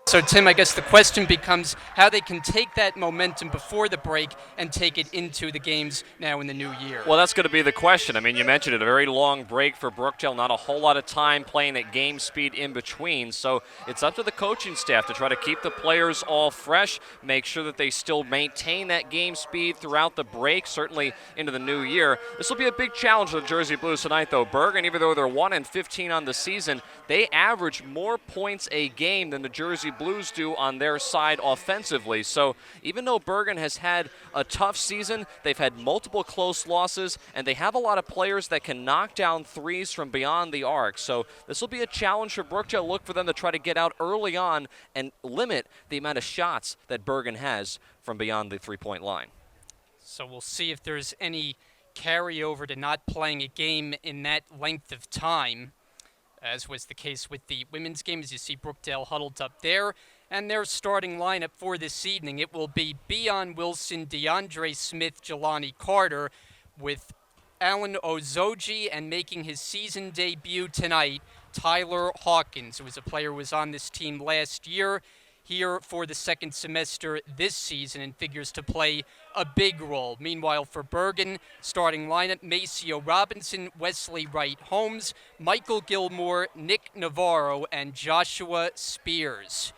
So, Tim, I guess the question becomes how they can take that momentum before the break and take it into the games now in the new year. Well, that's going to be the question. I mean, you mentioned it, a very long break for Brookdale, not a whole lot of time playing at game speed in between. So it's up to the coaching staff to try to keep the players all fresh, make sure that they still maintain that game speed throughout the break, certainly into the new year. This will be a big challenge for the Jersey Blues tonight, though. Bergen, even though they're 1-15 on the season, they average more points a game than the Jersey Blues do on their side offensively. So even though Bergen has had a tough season, they've had multiple close losses, and they have a lot of players that can knock down threes from beyond the arc. So this will be a challenge for Brookdale. Look for them to try to get out early on and limit the amount of shots that Bergen has from beyond the three-point line. So we'll see if there's any carryover to not playing a game in that length of time, as was the case with the women's game, as you see Brookdale huddled up there. And their starting lineup for this evening, it will be Beon Wilson, DeAndre Smith, Jelani Carter, with Alan Ozoji, and making his season debut tonight, Tyler Hawkins, who was a player who was on this team last year, here for the second semester this season and figures to play a big role. Meanwhile, for Bergen, starting lineup, Maceo Robinson, Wesley Wright Holmes, Michael Gilmore, Nick Navarro, and Joshua Spears.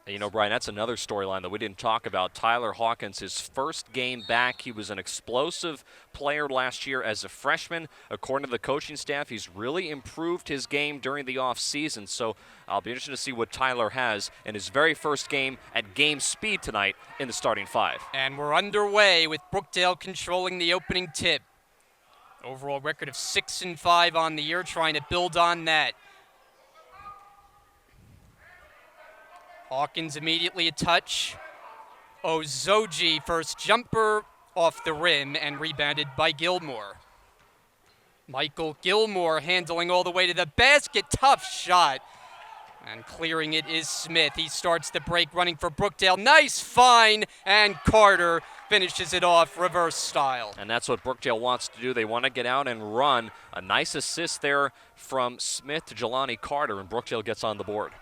You know, Brian, that's another storyline that we didn't talk about. Tyler Hawkins, his first game back. He was an explosive player last year as a freshman. According to the coaching staff, he's really improved his game during the offseason. So I'll be interested to see what Tyler has in his very first game at game speed tonight in the starting five. And we're underway with Brookdale controlling the opening tip. Overall record of 6-5 on the year, trying to build on that. Hawkins immediately a touch. Ozoji first jumper off the rim and rebounded by Gilmore. Michael Gilmore handling all the way to the basket. Tough shot. And clearing it is Smith. He starts the break running for Brookdale. Nice find, and Carter finishes it off reverse style. And that's what Brookdale wants to do. They want to get out and run. A nice assist there from Smith to Jelani Carter, and Brookdale gets on the board.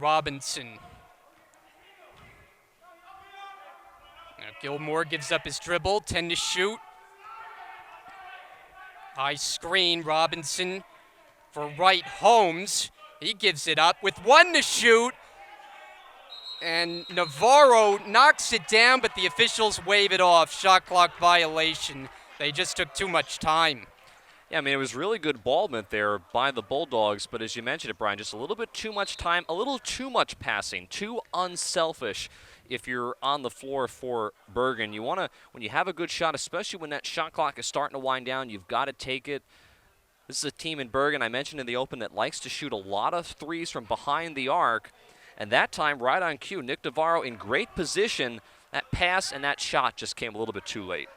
Robinson. Now Gilmore gives up his dribble, 10 to shoot. High screen, Robinson for Wright Holmes. He gives it up with 1 to shoot. And Navarro knocks it down, but the officials wave it off. Shot clock violation. They just took too much time. Yeah, I mean, it was really good ball movement there by the Bulldogs, but as you mentioned it, Brian, just a little bit too much time, a little too much passing, too unselfish if you're on the floor for Bergen. You want to, when you have a good shot, especially when that shot clock is starting to wind down, you've got to take it. This is a team in Bergen, I mentioned in the open, that likes to shoot a lot of threes from behind the arc, and that time, right on cue, Nick Navarro in great position. That pass and that shot just came a little bit too late.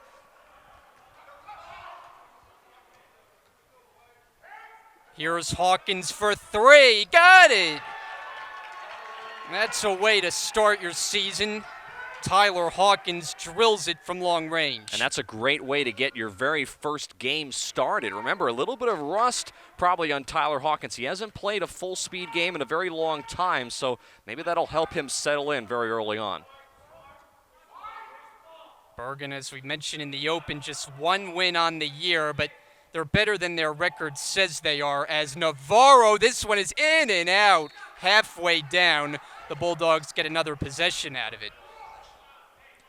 Here's Hawkins for 3. Got it! That's a way to start your season. Tyler Hawkins drills it from long range. And that's a great way to get your very first game started. Remember, a little bit of rust probably on Tyler Hawkins. He hasn't played a full speed game in a very long time, so maybe that'll help him settle in very early on. Bergen, as we mentioned in the open, just 1 win on the year, but they're better than their record says they are, as Navarro, this one is in and out, halfway down. The Bulldogs get another possession out of it.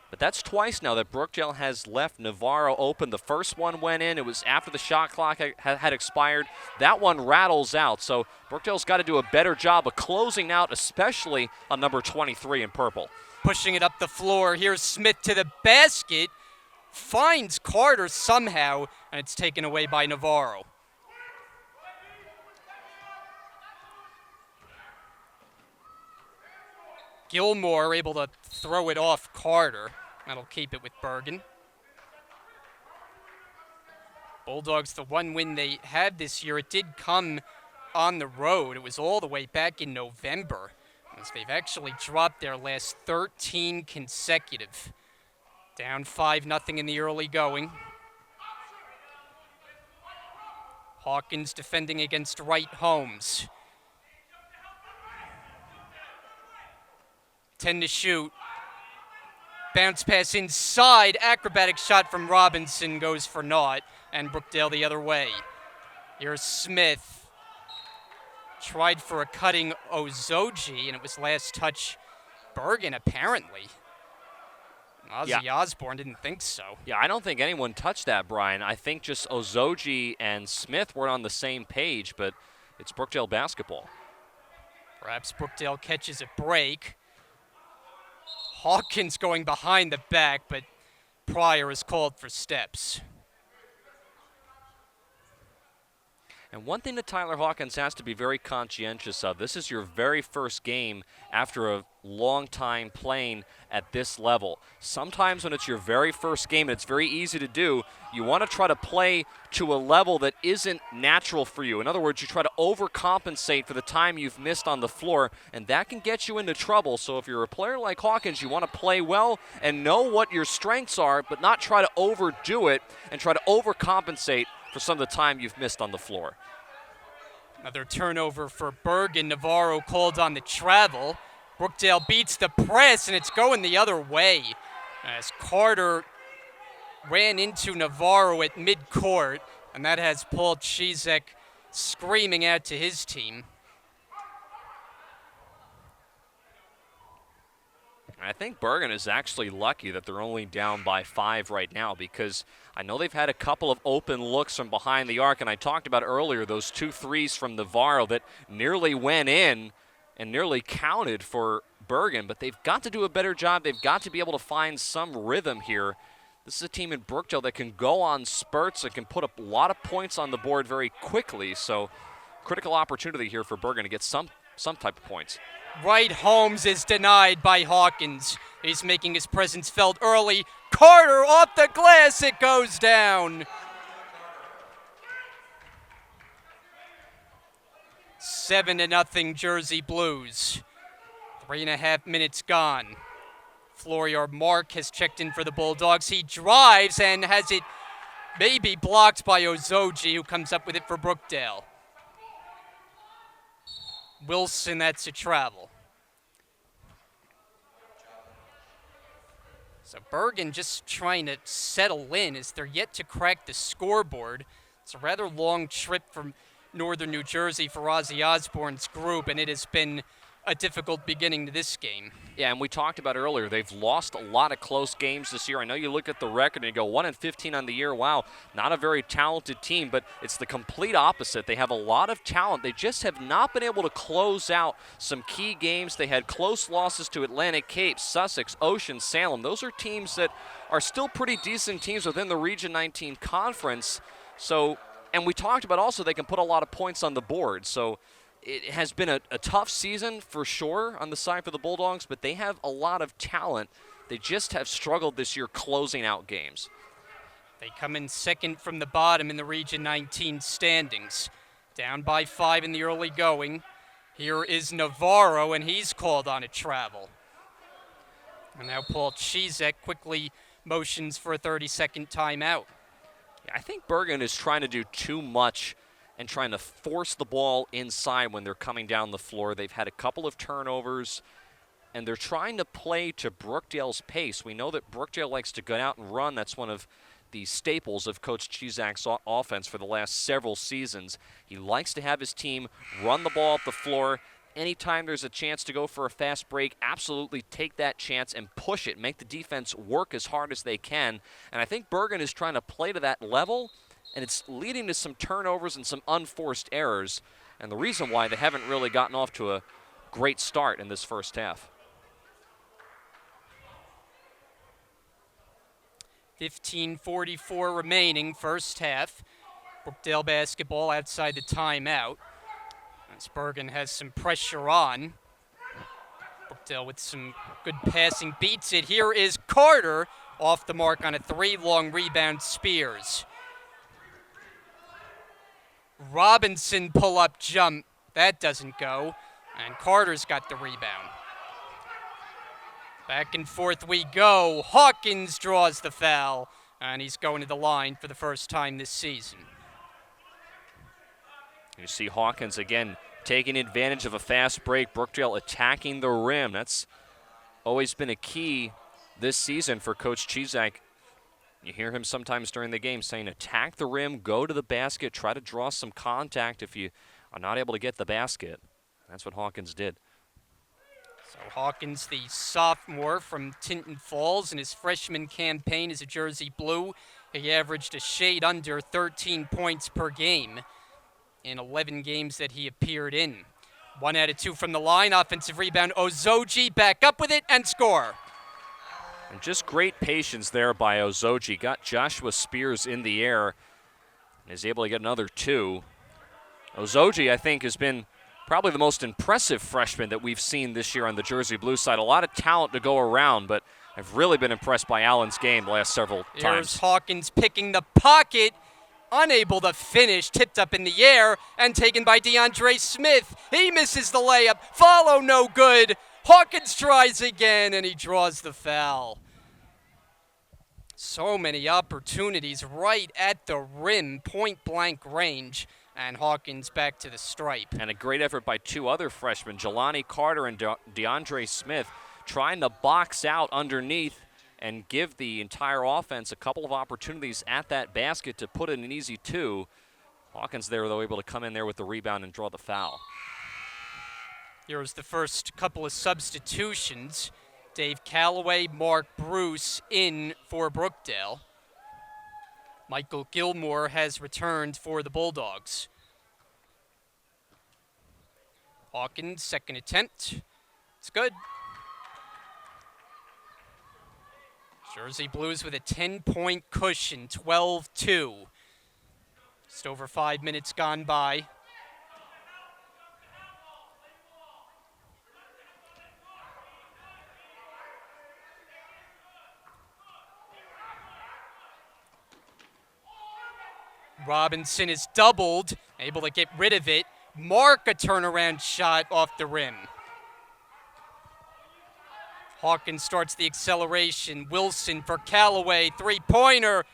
But that's twice now that Brookdale has left Navarro open. The first one went in. It was after the shot clock had expired. That one rattles out. So Brookdale's got to do a better job of closing out, especially on number 23 in purple. Pushing it up the floor. Here's Smith to the basket. Finds Carter somehow, and it's taken away by Navarro. Gilmore able to throw it off Carter. That'll keep it with Bergen. Bulldogs, the 1 win they had this year, it did come on the road. It was all the way back in November, as they've actually dropped their last 13 consecutive. Down 5-0 in the early going. Hawkins defending against Wright Holmes. 10 to shoot. Bounce pass inside. Acrobatic shot from Robinson goes for naught. And Brookdale the other way. Here's Smith. Tried for a cutting Ozoji, and it was last touch Bergen, apparently. Ozzy Osbourne didn't think so. Yeah, I don't think anyone touched that, Brian. I think just Ozoji and Smith were on the same page, but it's Brookdale basketball. Perhaps Brookdale catches a break. Hawkins going behind the back, but Pryor is called for steps. And one thing that Tyler Hawkins has to be very conscientious of, this is your very first game after a long time playing at this level. Sometimes when it's your very first game, and it's very easy to do, you want to try to play to a level that isn't natural for you. In other words, you try to overcompensate for the time you've missed on the floor, and that can get you into trouble. So if you're a player like Hawkins, you want to play well and know what your strengths are, but not try to overdo it and try to overcompensate for some of the time you've missed on the floor. Another turnover for Bergen. Navarro called on the travel. Brookdale beats the press, and it's going the other way as Carter ran into Navarro at midcourt, and that has Paul Chizek screaming out to his team. I think Bergen is actually lucky that they're only down by 5 right now, because I know they've had a couple of open looks from behind the arc, and I talked about earlier those 2 threes from Navarro that nearly went in and nearly counted for Bergen, but they've got to do a better job. They've got to be able to find some rhythm here. This is a team in Brookdale that can go on spurts and can put a lot of points on the board very quickly, so critical opportunity here for Bergen to get some type of points. Wright Holmes is denied by Hawkins. He's making his presence felt early. Carter off the glass, it goes down. 7-0 Jersey Blues. 3.5 minutes gone. Floor yard Mark has checked in for the Bulldogs. He drives and has it maybe blocked by Ozoji, who comes up with it for Brookdale. Wilson, that's a travel. So Bergen just trying to settle in as they're yet to crack the scoreboard. It's a rather long trip from northern New Jersey for Ozzy Osbourne's group, and it has been a difficult beginning to this game. Yeah, and we talked about earlier, they've lost a lot of close games this year. I know you look at the record and you go 1-15 on the year. Wow, not a very talented team, but it's the complete opposite. They have a lot of talent. They just have not been able to close out some key games. They had close losses to Atlantic Cape, Sussex, Ocean, Salem. Those are teams that are still pretty decent teams within the Region 19 conference. So, and we talked about also they can put a lot of points on the board. So it has been a tough season for sure on the side for the Bulldogs, but they have a lot of talent. They just have struggled this year closing out games. They come in second from the bottom in the Region 19 standings. Down by 5 in the early going. Here is Navarro, and he's called on a travel. And now Paul Chizek quickly motions for a 30-second timeout. Yeah, I think Bergen is trying to do too much and trying to force the ball inside when they're coming down the floor. They've had a couple of turnovers, and they're trying to play to Brookdale's pace. We know that Brookdale likes to go out and run. That's one of the staples of Coach Chizak's offense for the last several seasons. He likes to have his team run the ball up the floor. Anytime there's a chance to go for a fast break, absolutely take that chance and push it. Make the defense work as hard as they can. And I think Bergen is trying to play to that level, and it's leading to some turnovers and some unforced errors, and the reason why they haven't really gotten off to a great start in this first half. 15:44 remaining, first half. Brookdale basketball outside the timeout. As Bergen has some pressure on. Brookdale with some good passing beats it. Here is Carter off the mark on a 3, long rebound Spears. Robinson pull-up jump. That doesn't go. And Carter's got the rebound. Back and forth we go. Hawkins draws the foul. And he's going to the line for the first time this season. You see Hawkins again taking advantage of a fast break. Brookdale attacking the rim. That's always been a key this season for Coach Chizak. You hear him sometimes during the game saying attack the rim, go to the basket, try to draw some contact if you are not able to get the basket. That's what Hawkins did. So Hawkins, the sophomore from Tinton Falls, in his freshman campaign as a Jersey Blue, he averaged a shade under 13 points per game in 11 games that he appeared in. 1 out of 2 from the line, offensive rebound. Ozoji back up with it and score. And just great patience there by Ozoji. Got Joshua Spears in the air and is able to get another 2. Ozoji, I think, has been probably the most impressive freshman that we've seen this year on the Jersey Blue side. A lot of talent to go around, but I've really been impressed by Allen's game the last several times. Here's Hawkins picking the pocket, unable to finish, tipped up in the air, and taken by DeAndre Smith. He misses the layup, follow no good. Hawkins tries again, and he draws the foul. So many opportunities right at the rim, point-blank range, and Hawkins back to the stripe. And a great effort by 2 other freshmen, Jelani Carter and DeAndre Smith, trying to box out underneath and give the entire offense a couple of opportunities at that basket to put in an easy 2. Hawkins there, though, able to come in there with the rebound and draw the foul. Here's the first couple of substitutions. Dave Calloway, Mark Bruce in for Brookdale. Michael Gilmore has returned for the Bulldogs. Hawkins, second attempt. It's good. Jersey Blues with a 10-point cushion, 12-2. Just over 5 minutes gone by. Robinson is doubled, able to get rid of it. Mark a turnaround shot off the rim. Hawkins starts the acceleration. Wilson for Callaway, three-pointer.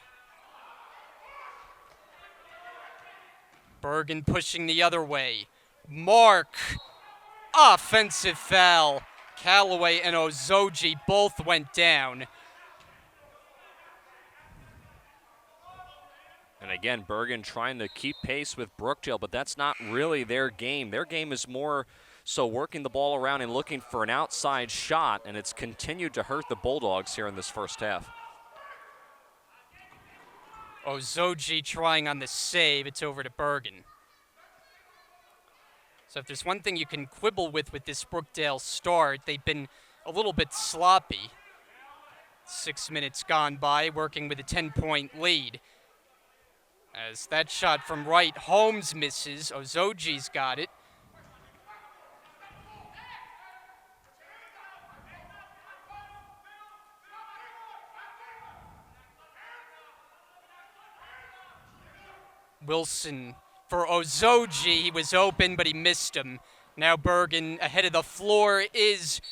Bergen pushing the other way. Mark, offensive foul. Callaway and Ozoji both went down. And again, Bergen trying to keep pace with Brookdale, but that's not really their game. Their game is more so working the ball around and looking for an outside shot, and it's continued to hurt the Bulldogs here in this first half. Ozoji trying on the save. It's over to Bergen. So if there's one thing you can quibble with this Brookdale start, they've been a little bit sloppy. 6 minutes gone by, working with a 10-point lead. As that shot from right, Holmes misses. Ozoji's got it. Wilson for Ozoji. He was open, but he missed him. Now Bergen ahead of the floor is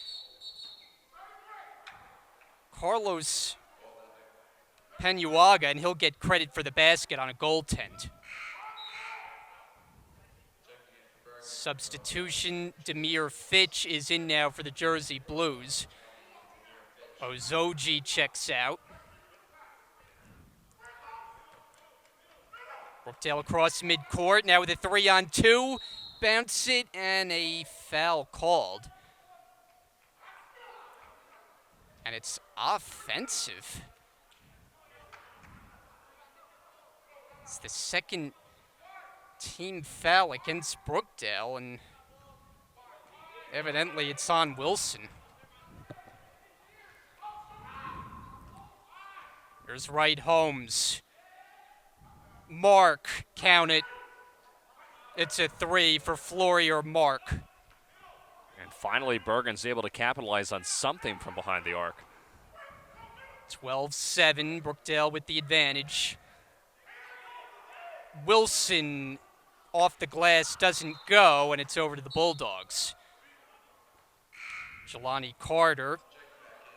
Carlos Penuaga, and he'll get credit for the basket on a goaltend. Substitution, Demir Fitch is in now for the Jersey Blues. Ozoji checks out. Brookdale across midcourt, now with a 3-on-2. Bounce it, and a foul called. And it's offensive. It's the second team foul against Brookdale, and evidently it's on Wilson. Here's Wright Holmes. Mark, count it. It's a 3 for Flory or Mark. And finally, Bergen's able to capitalize on something from behind the arc. 12-7, Brookdale with the advantage. Wilson off the glass doesn't go, and it's over to the Bulldogs. Jelani Carter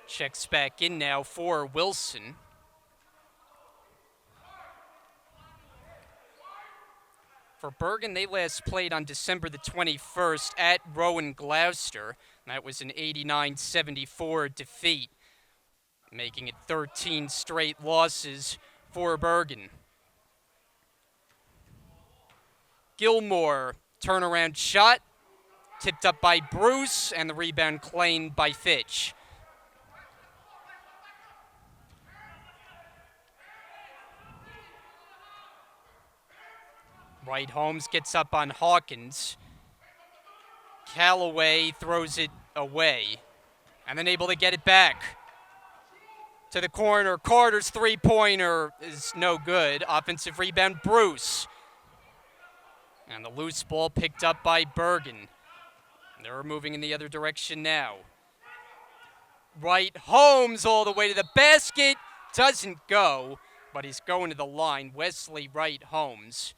checks back in now for Wilson. For Bergen, they last played on December the 21st at Rowan Gloucester. That was an 89-74 defeat, making it 13 straight losses for Bergen. Gilmore, turnaround shot, tipped up by Bruce, and the rebound claimed by Fitch. Wright Holmes gets up on Hawkins. Callaway throws it away, and then able to get it back to the corner. Carter's three-pointer is no good. Offensive rebound, Bruce. And the loose ball picked up by Bergen. They're moving in the other direction now. Wright Holmes all the way to the basket. Doesn't go, but he's going to the line. Wesley Wright Holmes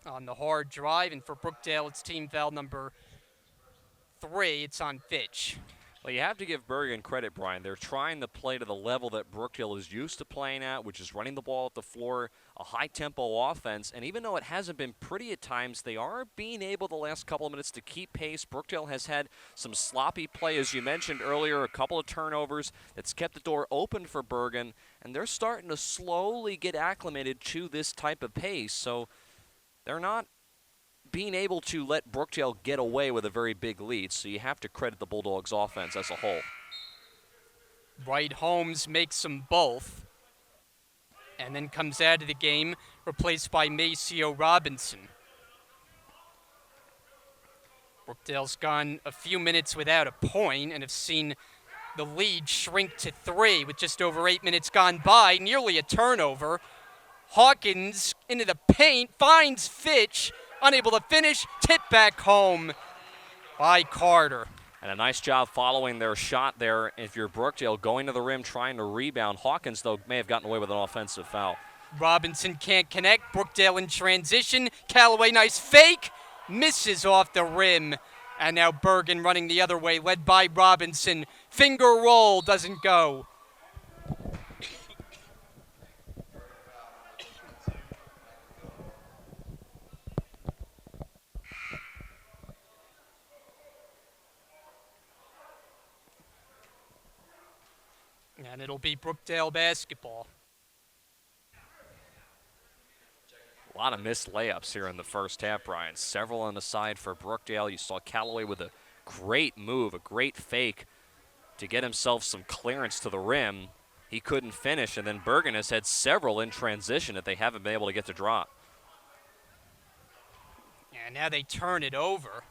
on the hard drive, and for Brookdale, it's team foul number 3. It's on Fitch. Well, you have to give Bergen credit, Brian. They're trying to play to the level that Brookdale is used to playing at, which is running the ball at the floor, a high-tempo offense. And even though it hasn't been pretty at times, they are being able the last couple of minutes to keep pace. Brookdale has had some sloppy play, as you mentioned earlier, a couple of turnovers that's kept the door open for Bergen. And they're starting to slowly get acclimated to this type of pace. So they're not being able to let Brookdale get away with a very big lead, so you have to credit the Bulldogs' offense as a whole. Wright Holmes makes them both, and then comes out of the game, replaced by Maceo Robinson. Brookdale's gone a few minutes without a point and have seen the lead shrink to 3 with just over 8 minutes gone by, nearly a turnover. Hawkins into the paint, finds Fitch, unable to finish, tipped back home by Carter. And a nice job following their shot there. If you're Brookdale, going to the rim, trying to rebound. Hawkins, though, may have gotten away with an offensive foul. Robinson can't connect. Brookdale in transition. Callaway, nice fake. Misses off the rim. And now Bergen running the other way, led by Robinson. Finger roll, doesn't go. And it'll be Brookdale basketball. A lot of missed layups here in the first half, Brian. Several on the side for Brookdale. You saw Callaway with a great move, a great fake to get himself some clearance to the rim. He couldn't finish, and then Bergen has had several in transition that they haven't been able to get to drop. And now they turn it over.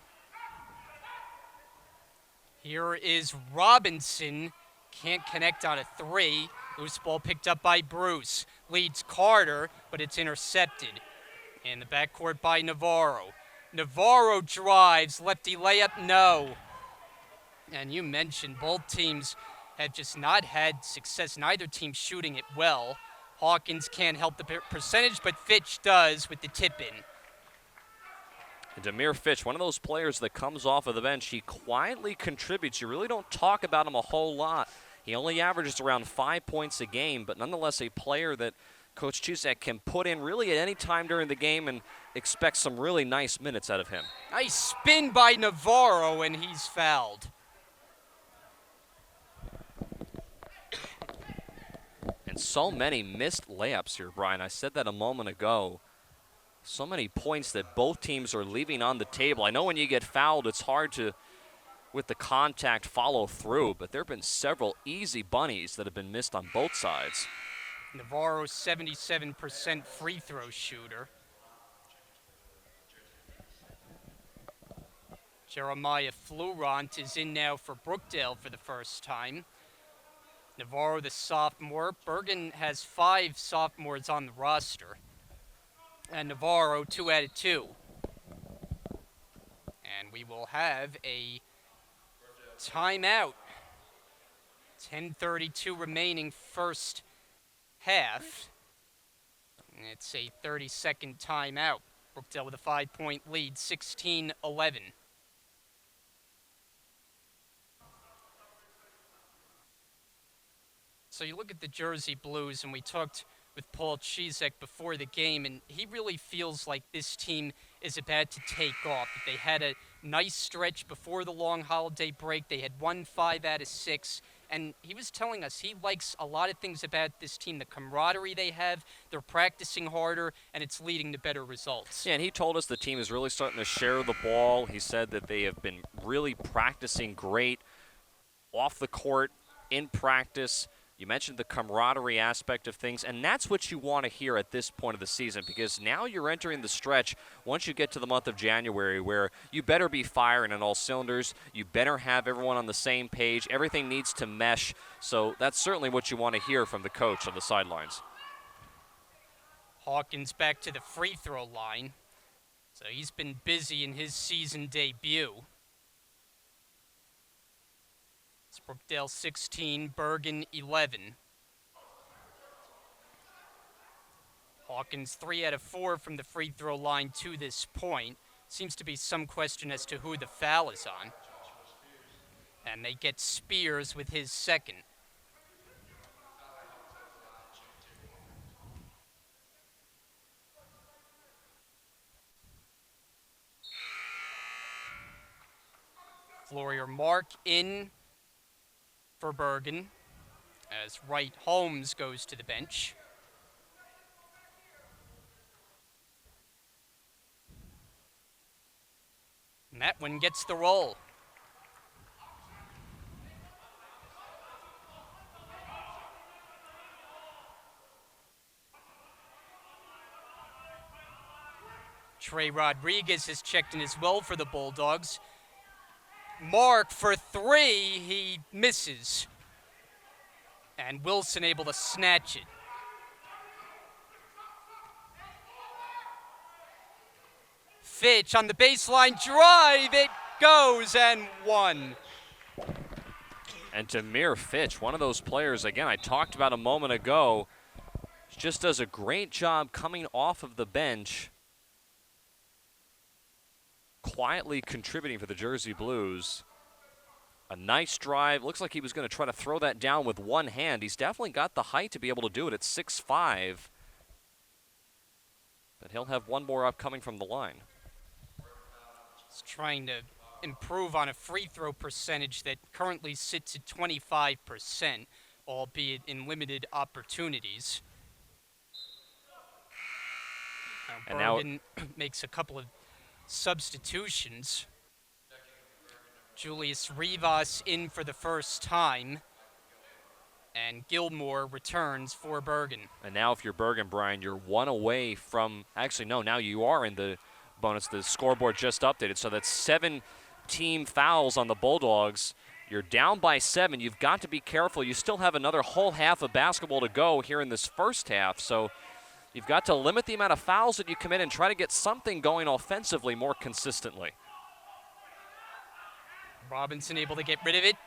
Here is Robinson. Can't connect on a 3. Loose ball picked up by Bruce. Leads Carter, but it's intercepted. In the backcourt by Navarro. Navarro drives. Lefty layup, no. And you mentioned both teams have just not had success. Neither team shooting it well. Hawkins can't help the percentage, but Fitch does with the tip-in. And Demir Fitch, one of those players that comes off of the bench, he quietly contributes. You really don't talk about him a whole lot. He only averages around 5 points a game, but nonetheless a player that Coach Chusak can put in really at any time during the game and expect some really nice minutes out of him. Nice spin by Navarro, and he's fouled. And so many missed layups here, Brian. I said that a moment ago. So many points that both teams are leaving on the table. I know when you get fouled, it's hard to, with the contact, follow through, but there have been several easy bunnies that have been missed on both sides. Navarro, 77% free throw shooter. Jeremiah Florent is in now for Brookdale for the first time. Navarro, the sophomore. Bergen has 5 sophomores on the roster. And Navarro, 2 out of 2. And we will have a timeout. 10:32 remaining first half. It's a 30-second timeout. Brookdale with a 5-point lead, 16-11. So you look at the Jersey Blues, and we talked with Paul Chizek before the game, and he really feels like this team is about to take off. They had a nice stretch before the long holiday break. They had won 5 out of 6, and he was telling us he likes a lot of things about this team, the camaraderie they have, they're practicing harder, and it's leading to better results. Yeah, and he told us the team is really starting to share the ball. He said that they have been really practicing great off the court, in practice. You mentioned the camaraderie aspect of things, and that's what you want to hear at this point of the season, because now you're entering the stretch once you get to the month of January where you better be firing on all cylinders. You better have everyone on the same page. Everything needs to mesh. So that's certainly what you want to hear from the coach on the sidelines. Hawkins back to the free throw line. So he's been busy in his season debut. It's Brookdale 16, Bergen 11. Hawkins 3 out of 4 from the free throw line to this point. Seems to be some question as to who the foul is on. And they get Spears with his second. Florier Mark in for Bergen as Wright Holmes goes to the bench. And that one gets the roll. Trey Rodriguez has checked in as well for the Bulldogs. Mark for 3, he misses. And Wilson able to snatch it. Fitch on the baseline drive, it goes and 1. And Demir Fitch, one of those players, again, I talked about a moment ago, just does a great job coming off of the bench, quietly contributing for the Jersey Blues. A nice drive. Looks like he was going to try to throw that down with one hand. He's definitely got the height to be able to do it at 6'5". But he'll have one more up coming from the line. He's trying to improve on a free throw percentage that currently sits at 25%, albeit in limited opportunities. Now Bergen makes a couple of substitutions. Julius Rivas in for the first time, and Gilmore returns for Bergen. And now if you're Bergen, Brian, you're one away from, actually no, now you are in the bonus. The scoreboard just updated, so that's 7 team fouls on the Bulldogs. You're down by 7. You've got to be careful. You still have another whole half of basketball to go here in this first half, so you've got to limit the amount of fouls that you commit and try to get something going offensively more consistently. Robinson able to get rid of it.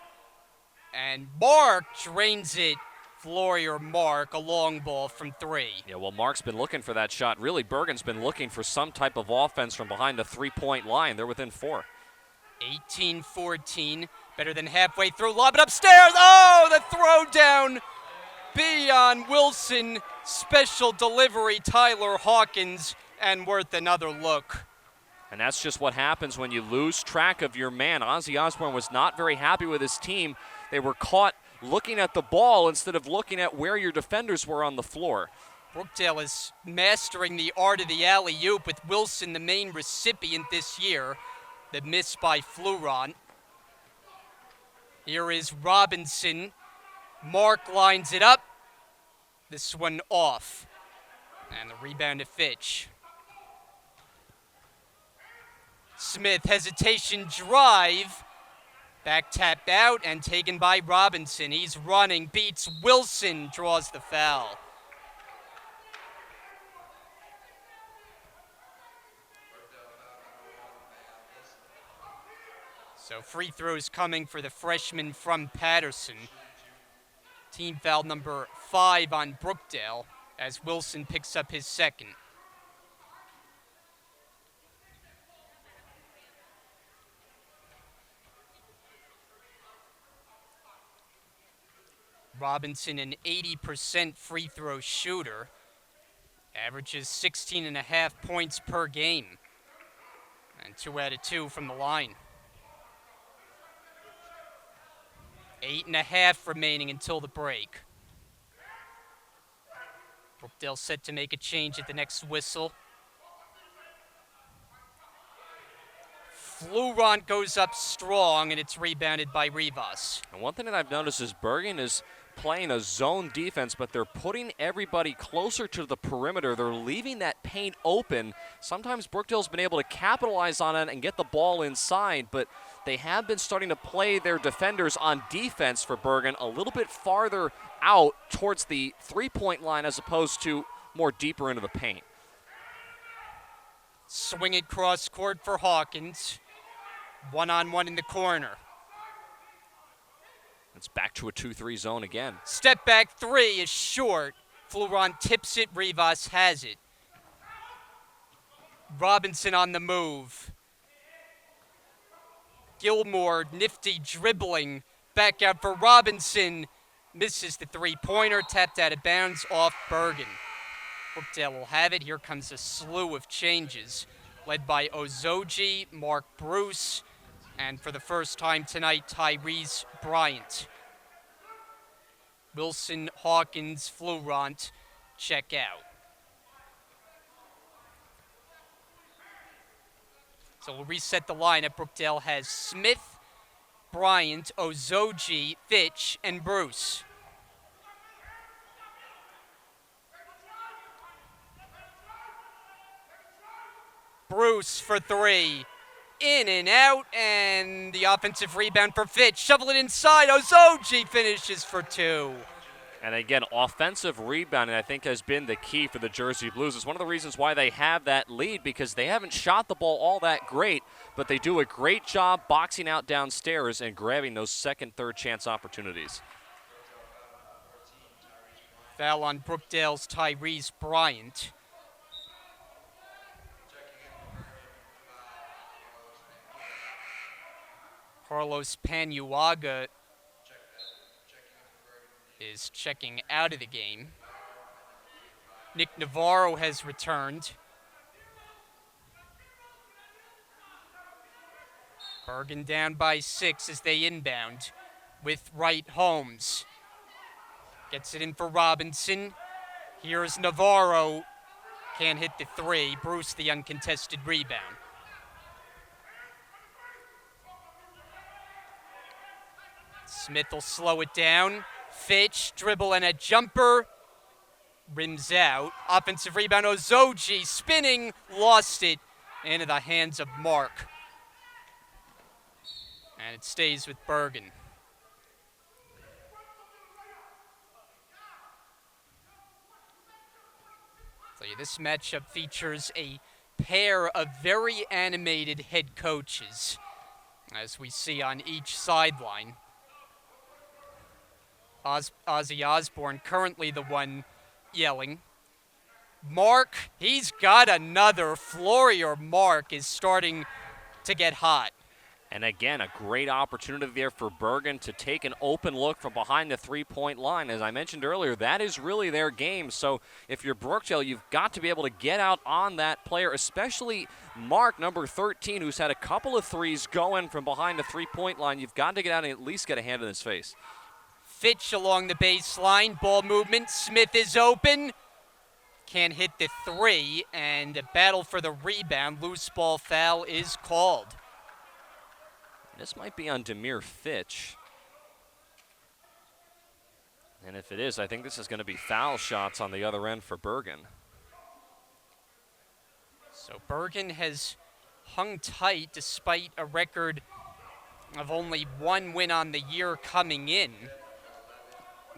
And Mark drains it. Florier Mark, a long ball from 3. Yeah, well, Mark's been looking for that shot. Really, Bergen's been looking for some type of offense from behind the three-point line. They're within 4. 18-14, better than halfway through. Lob it upstairs. Oh, the throw down. Beyond Wilson. Special delivery, Tyler Hawkins, and worth another look. And that's just what happens when you lose track of your man. Ozzy Osbourne was not very happy with his team. They were caught looking at the ball instead of looking at where your defenders were on the floor. Brookdale is mastering the art of the alley-oop, with Wilson the main recipient this year. The miss by Fleuron. Here is Robinson. Mark lines it up. This one off. And the rebound to Fitch. Smith, hesitation drive. Back tapped out and taken by Robinson. He's running, beats Wilson, draws the foul. So free throws coming for the freshman from Patterson. Team foul number 5 on Brookdale as Wilson picks up his second. Robinson, an 80% free throw shooter, averages 16.5 points per game, and 2 out of 2 from the line. 8.5 remaining until the break. Brookdale set to make a change at the next whistle. Florent goes up strong, and it's rebounded by Rivas. And one thing that I've noticed is Bergen is playing a zone defense, but they're putting everybody closer to the perimeter. They're leaving that paint open. Sometimes Brookdale's been able to capitalize on it and get the ball inside, but they have been starting to play their defenders on defense for Bergen a little bit farther out towards the three-point line as opposed to more deeper into the paint. Swing it cross court for Hawkins. One-on-one in the corner. It's back to a 2-3 zone again. Step back three is short. Florent tips it. Rivas has it. Robinson on the move. Gilmore, nifty dribbling. Back out for Robinson. Misses the three-pointer. Tapped out of bounds off Bergen. Brookdale will have it. Here comes a slew of changes, led by Ozoji, Mark Bruce, and for the first time tonight, Tyrese Bryant. Wilson, Hawkins, Florent check out. So we'll reset the lineup. Brookdale has Smith, Bryant, Ozoji, Fitch, and Bruce. Bruce for three. In and out, and the offensive rebound for Fitch. Shovel it inside. Ozoji finishes for two. And again, offensive rebounding, I think, has been the key for the Jersey Blues. It's one of the reasons why they have that lead, because they haven't shot the ball all that great, but they do a great job boxing out downstairs and grabbing those second, third chance opportunities. Foul on Brookdale's Tyrese Bryant. Carlos Panuaga is checking out of the game. Nick Navarro has returned. Bergen down by 6 as they inbound with Wright Holmes. Gets it in for Robinson. Here's Navarro. Can't hit the three. Bruce the uncontested rebound. Smith will slow it down. Fitch, dribble and a jumper. Rims out. Offensive rebound, Ozoji spinning, lost it into the hands of Mark. And it stays with Bergen. So this matchup features a pair of very animated head coaches, as we see on each sideline. Ozzy Osbourne, currently the one yelling. Mark, he's got another. Flourier Mark is starting to get hot. And again, a great opportunity there for Bergen to take an open look from behind the three-point line. As I mentioned earlier, that is really their game. So if you're Brookdale, you've got to be able to get out on that player, especially Mark, number 13, who's had a couple of threes going from behind the three-point line. You've got to get out and at least get a hand in his face. Fitch along the baseline, ball movement. Smith is open. Can't hit the three, and a battle for the rebound. Loose ball foul is called. This might be on Demir Fitch. And if it is, I think this is going to be foul shots on the other end for Bergen. So Bergen has hung tight despite a record of only one win on the year coming in.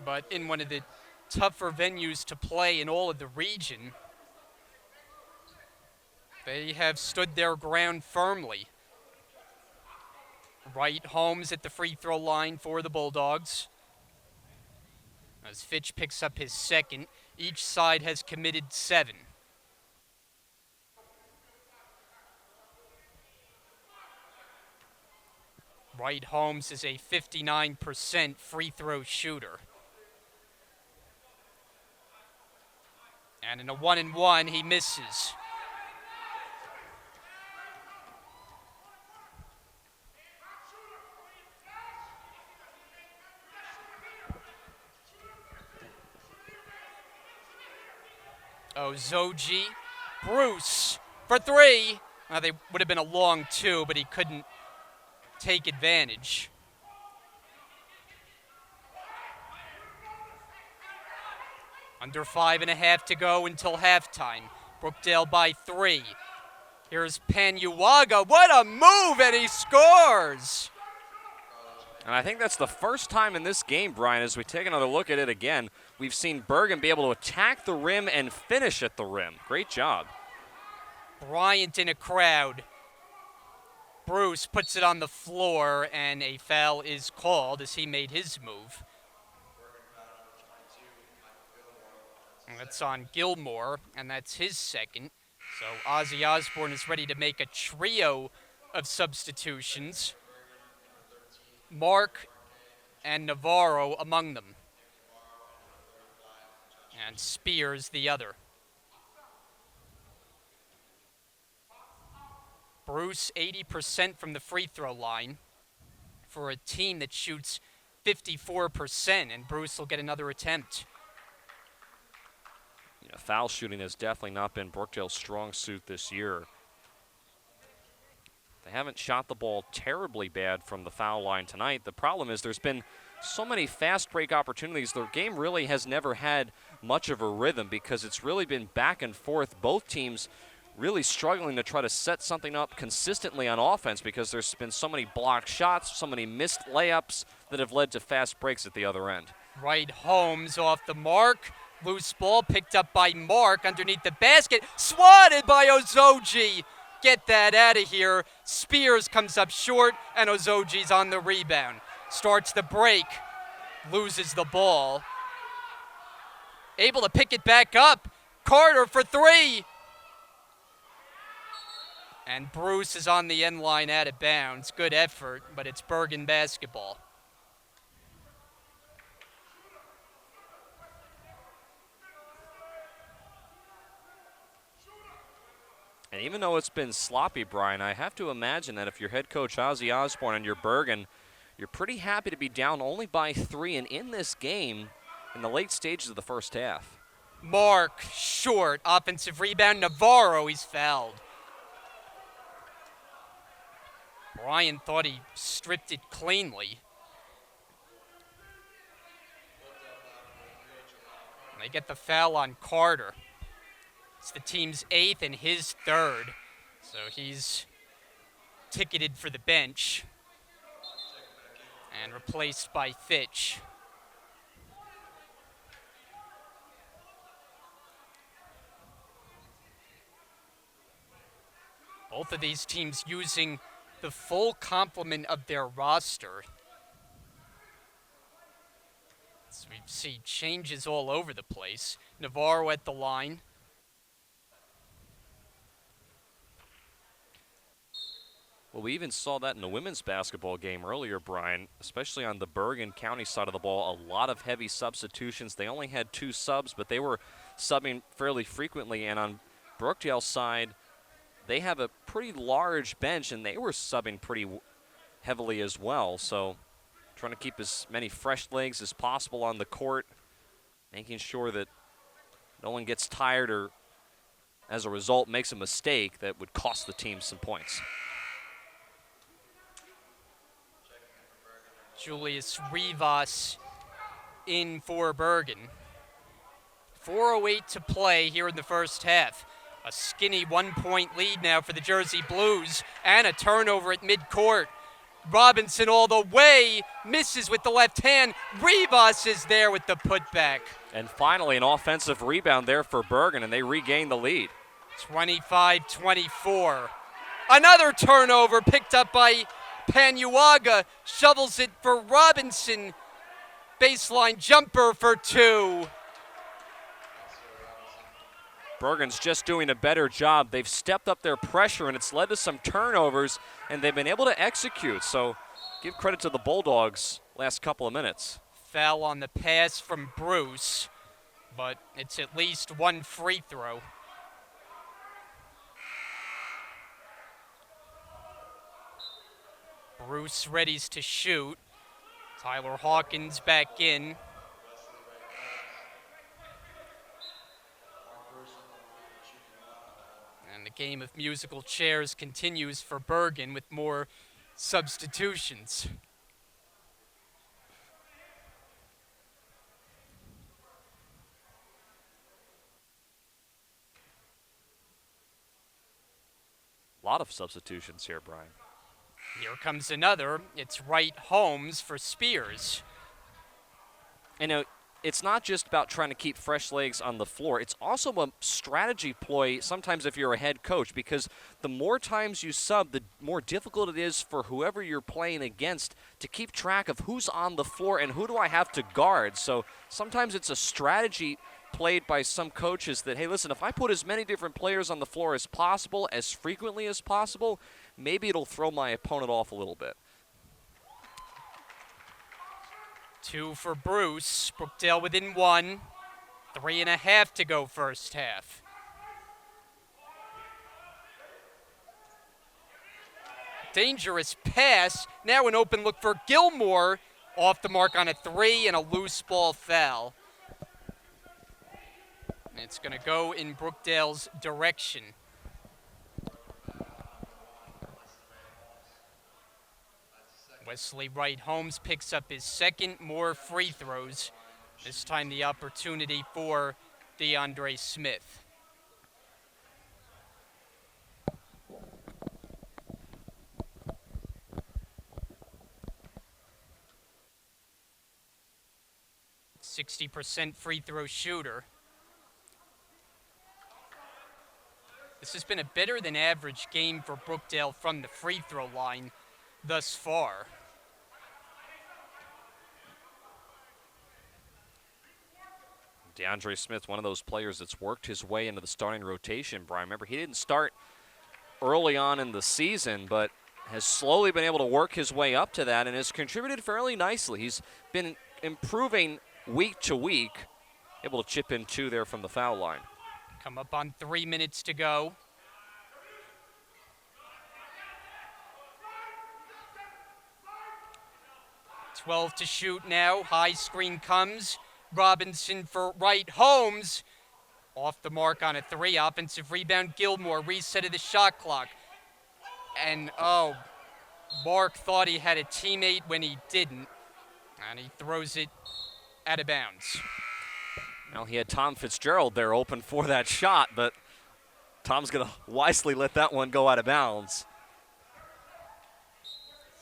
But in one of the tougher venues to play in all of the region, they have stood their ground firmly. Wright Holmes at the free throw line for the Bulldogs. As Fitch picks up his second, each side has committed 7. Wright Holmes is a 59% free throw shooter. And in a 1-and-1, he misses. Ozoji, Bruce for three. They would have been a long two, but he couldn't take advantage. Under 5.5 to go until halftime. Brookdale by 3. Here's Panyuwaga. What a move, and he scores! And I think that's the first time in this game, Brian, as we take another look at it again, we've seen Bergen be able to attack the rim and finish at the rim. Great job. Bryant in a crowd. Bruce puts it on the floor, and a foul is called as he made his move. And that's on Gilmore, and that's his second. So Ozzy Osbourne is ready to make a trio of substitutions. Mark and Navarro among them. And Spears the other. Bruce 80% from the free throw line for a team that shoots 54%, and Bruce will get another attempt. Yeah, foul shooting has definitely not been Brookdale's strong suit this year. They haven't shot the ball terribly bad from the foul line tonight. The problem is there's been so many fast break opportunities. The game really has never had much of a rhythm because it's really been back and forth. Both teams really struggling to try to set something up consistently on offense because there's been so many blocked shots, so many missed layups that have led to fast breaks at the other end. Right, Holmes off the mark. Loose ball picked up by Mark underneath the basket. Swatted by Ozoji. Get that out of here. Spears comes up short, and Ozoji's on the rebound. Starts the break. Loses the ball. Able to pick it back up. Carter for three. And Bruce is on the end line out of bounds. Good effort, but it's Bergen basketball. And even though it's been sloppy, Brian, I have to imagine that if you're head coach Ozzy Osbourne and you're Bergen, you're pretty happy to be down only by 3 and in this game in the late stages of the first half. Mark, short, offensive rebound. Navarro, he's fouled. Bryant thought he stripped it cleanly. And they get the foul on Carter. It's the team's 8th and his 3rd. So he's ticketed for the bench and replaced by Fitch. Both of these teams using the full complement of their roster. So we see changes all over the place. Navarro at the line. Well, we even saw that in the women's basketball game earlier, Brian, especially on the Bergen County side of the ball. A lot of heavy substitutions. They only had 2 subs, but they were subbing fairly frequently. And on Brookdale's side, they have a pretty large bench, and they were subbing pretty heavily as well. So trying to keep as many fresh legs as possible on the court, making sure that no one gets tired or, as a result, makes a mistake that would cost the team some points. Julius Rivas in for Bergen. 4:08 to play here in the first half. A skinny 1-point lead now for the Jersey Blues, and a turnover at midcourt. Robinson all the way, misses with the left hand. Rivas is there with the putback. And finally, an offensive rebound there for Bergen, and they regain the lead. 25-24. Another turnover picked up by Panyuwaga, shovels it for Robinson. Baseline jumper for 2. Bergen's just doing a better job. They've stepped up their pressure, and it's led to some turnovers, and they've been able to execute. So give credit to the Bulldogs last couple of minutes. Foul on the pass from Bruce. but it's at least one free throw. Bruce readies to shoot. Tyler Hawkins back in. And the game of musical chairs continues for Bergen with more substitutions. A lot of substitutions here, Brian. Here comes another. It's Wright Holmes for Spears. You know, it's not just about trying to keep fresh legs on the floor. It's also a strategy ploy sometimes if you're a head coach, because the more times you sub, the more difficult it is for whoever you're playing against to keep track of who's on the floor and who do I have to guard. So sometimes it's a strategy played by some coaches that, hey, listen, if I put as many different players on the floor as possible, as frequently as possible, maybe it'll throw my opponent off a little bit. 2 for Bruce. Brookdale within 1. 3.5 to go first half. Dangerous pass. Now an open look for Gilmore. Off the mark on a 3 and a loose ball foul. It's going to go in Brookdale's direction. Wesley Wright Holmes picks up his second, more free throws. This time the opportunity for DeAndre Smith. .60% free throw shooter. This has been a better than average game for Brookdale from the free throw line thus far. DeAndre Smith, one of those players that's worked his way into the starting rotation, Brian. Remember, he didn't start early on in the season, but has slowly been able to work his way up to that and has contributed fairly nicely. He's been improving week to week, able to chip in 2 there from the foul line. Come up on 3 minutes to go. .12 to shoot now. High screen comes. Robinson for Wright. Holmes off the mark on a 3. Offensive rebound. Gilmore. Reset of the shot clock. And, Mark thought he had a teammate when he didn't. And he throws it out of bounds. Well, he had Tom Fitzgerald there open for that shot, but Tom's going to wisely let that one go out of bounds.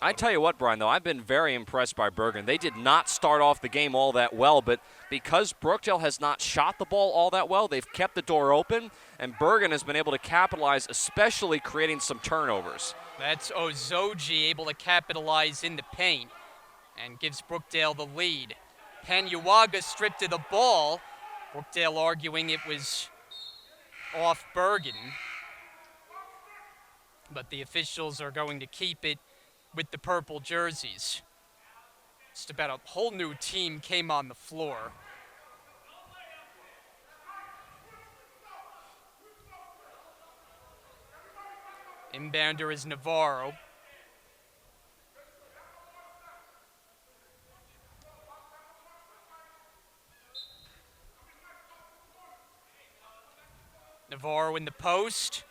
I tell you what, Brian, though, I've been very impressed by Bergen. They did not start off the game all that well, but because Brookdale has not shot the ball all that well, they've kept the door open, and Bergen has been able to capitalize, especially creating some turnovers. That's Ozoji able to capitalize in the paint and gives Brookdale the lead. Panyuaga stripped of the ball. Brookdale arguing it was off Bergen. But the officials are going to keep it with the purple jerseys. Just about a whole new team came on the floor. Inbounder is Navarro. Navarro in the post.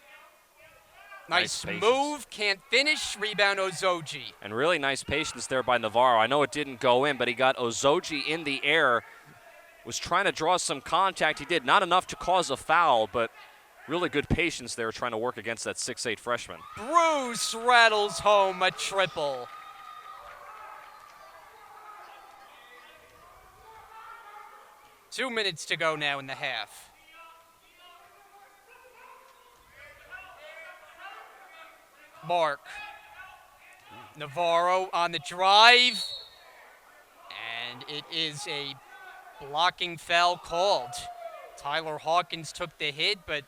Nice move, can't finish. Rebound Ozoji. And really nice patience there by Navarro. I know it didn't go in, but he got Ozoji in the air. Was trying to draw some contact. He did not enough to cause a foul, but really good patience there trying to work against that 6'8 freshman. Bruce rattles home a triple. Two minutes to go now in the half. Mark. Navarro on the drive. And it is a blocking foul called. Tyler Hawkins took the hit, but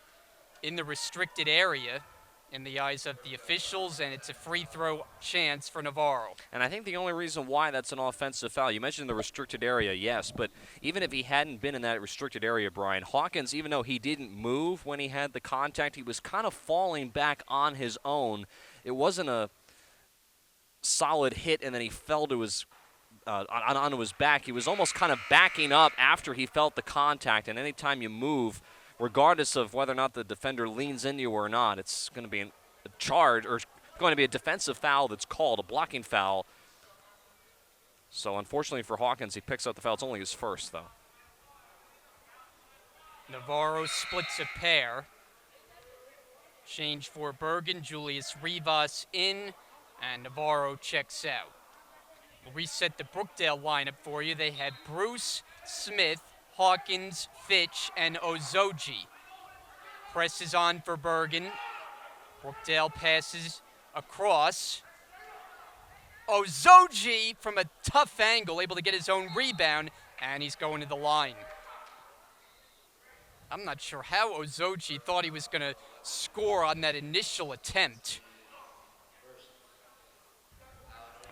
in the restricted area. in the eyes of the officials, and it's a free throw chance for Navarro. And I think the only reason why that's an offensive foul, you mentioned the restricted area, yes, but even if he hadn't been in that restricted area, Brian, Hawkins, even though he didn't move when he had the contact, he was kind of falling back on his own. It wasn't a solid hit, and then he fell to his onto his back. He was almost kind of backing up after he felt the contact, and anytime you move, regardless of whether or not the defender leans into you or not, it's going to be a charge or going to be a defensive foul that's called, a blocking foul. So unfortunately for Hawkins, he picks up the foul. It's only his first, though. Navarro splits a pair. Change for Bergen, Julius Rivas in, and Navarro checks out. We'll reset the Brookdale lineup for you. They had Bruce, Smith, Hawkins, Fitch, and Ozoji. Presses on for Bergen. Brookdale passes across. Ozoji from a tough angle, able to get his own rebound, and he's going to the line. I'm not sure how Ozoji thought he was going to score on that initial attempt.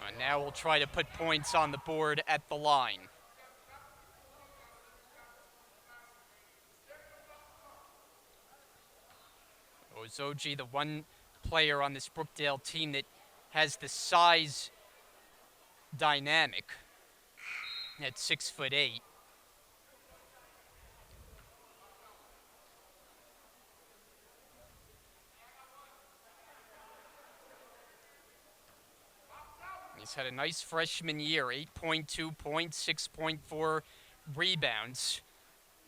And now we'll try to put points on the board at the line. Ozoji, the one player on this Brookdale team that has the size dynamic at 6'8". He's had a nice freshman year, 8.2 points, 6.4 rebounds.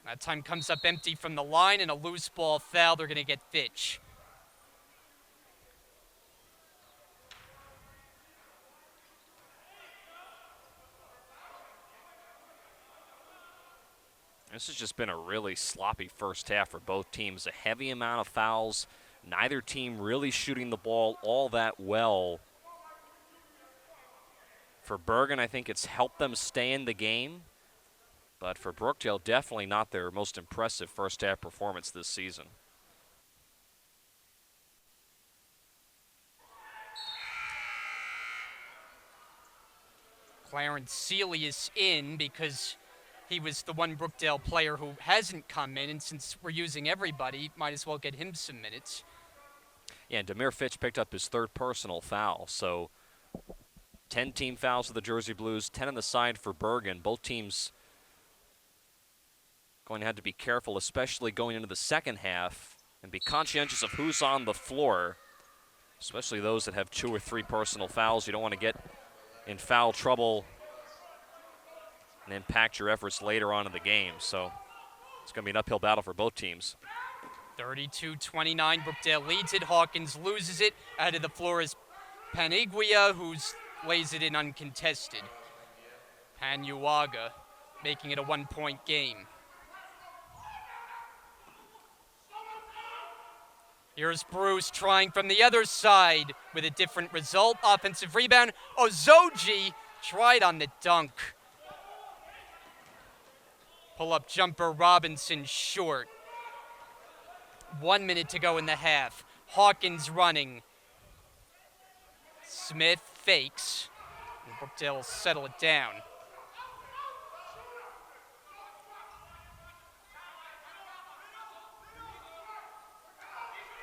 That time comes up empty from the line, and a loose ball foul. They're going to get Fitch. This has just been a really sloppy first half for both teams. A heavy amount of fouls. Neither team really shooting the ball all that well. For Bergen, I think it's helped them stay in the game. But for Brookdale, definitely not their most impressive first half performance this season. Clarence Sealy is in because he was the one Brookdale player who hasn't come in, and since we're using everybody, might as well get him some minutes. Yeah, and Demir Fitch picked up his third personal foul, so 10 team fouls for the Jersey Blues, 10 on the side for Bergen. Both teams going to have to be careful, especially going into the second half, and be conscientious of who's on the floor, especially those that have 2 or 3 personal fouls. You don't want to get in foul trouble and impact your efforts later on in the game. So it's going to be an uphill battle for both teams. 32-29, Brookdale leads it. Hawkins loses it. Out of the floor is Panigua, who lays it in uncontested. Panyuaga making it a 1-point game. Here's Bruce trying from the other side with a different result. Offensive rebound. Ozoji tried on the dunk. Pull-up jumper, Robinson short. 1 minute to go in the half. Hawkins running. Smith fakes. And Brookdale will settle it down.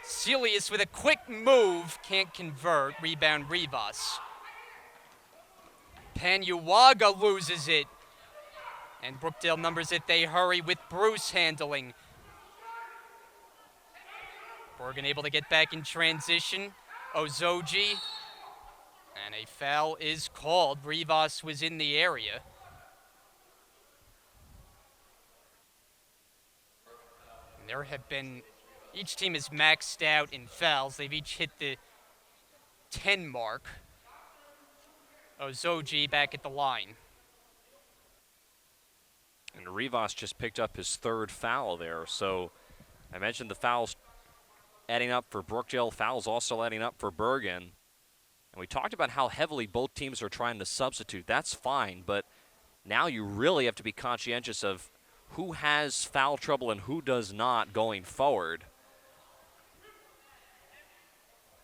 Celius with a quick move, can't convert. Rebound Rivas. Panyuaga loses it. And Brookdale numbers it. They hurry with Bruce handling. Bergen able to get back in transition. Ozoji. And a foul is called. Rivas was in the area. And there have been, each team is maxed out in fouls. They've each hit the 10 mark. Ozoji back at the line. And Rivas just picked up his third foul there. So I mentioned the fouls adding up for Brookdale, fouls also adding up for Bergen. And we talked about how heavily both teams are trying to substitute. That's fine, but now you really have to be conscientious of who has foul trouble and who does not going forward.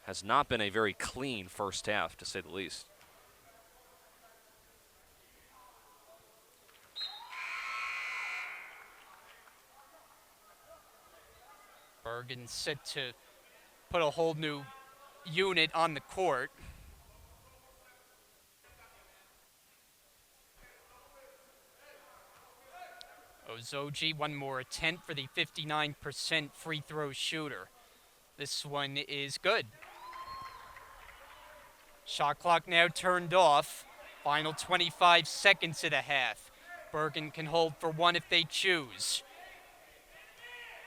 has not been a very clean first half, to say the least. Bergen set to put a whole new unit on the court. Ozoji, one more attempt for the 59% free throw shooter. This one is good. Shot clock now turned off. Final 25 seconds of the half. Bergen can hold for one if they choose.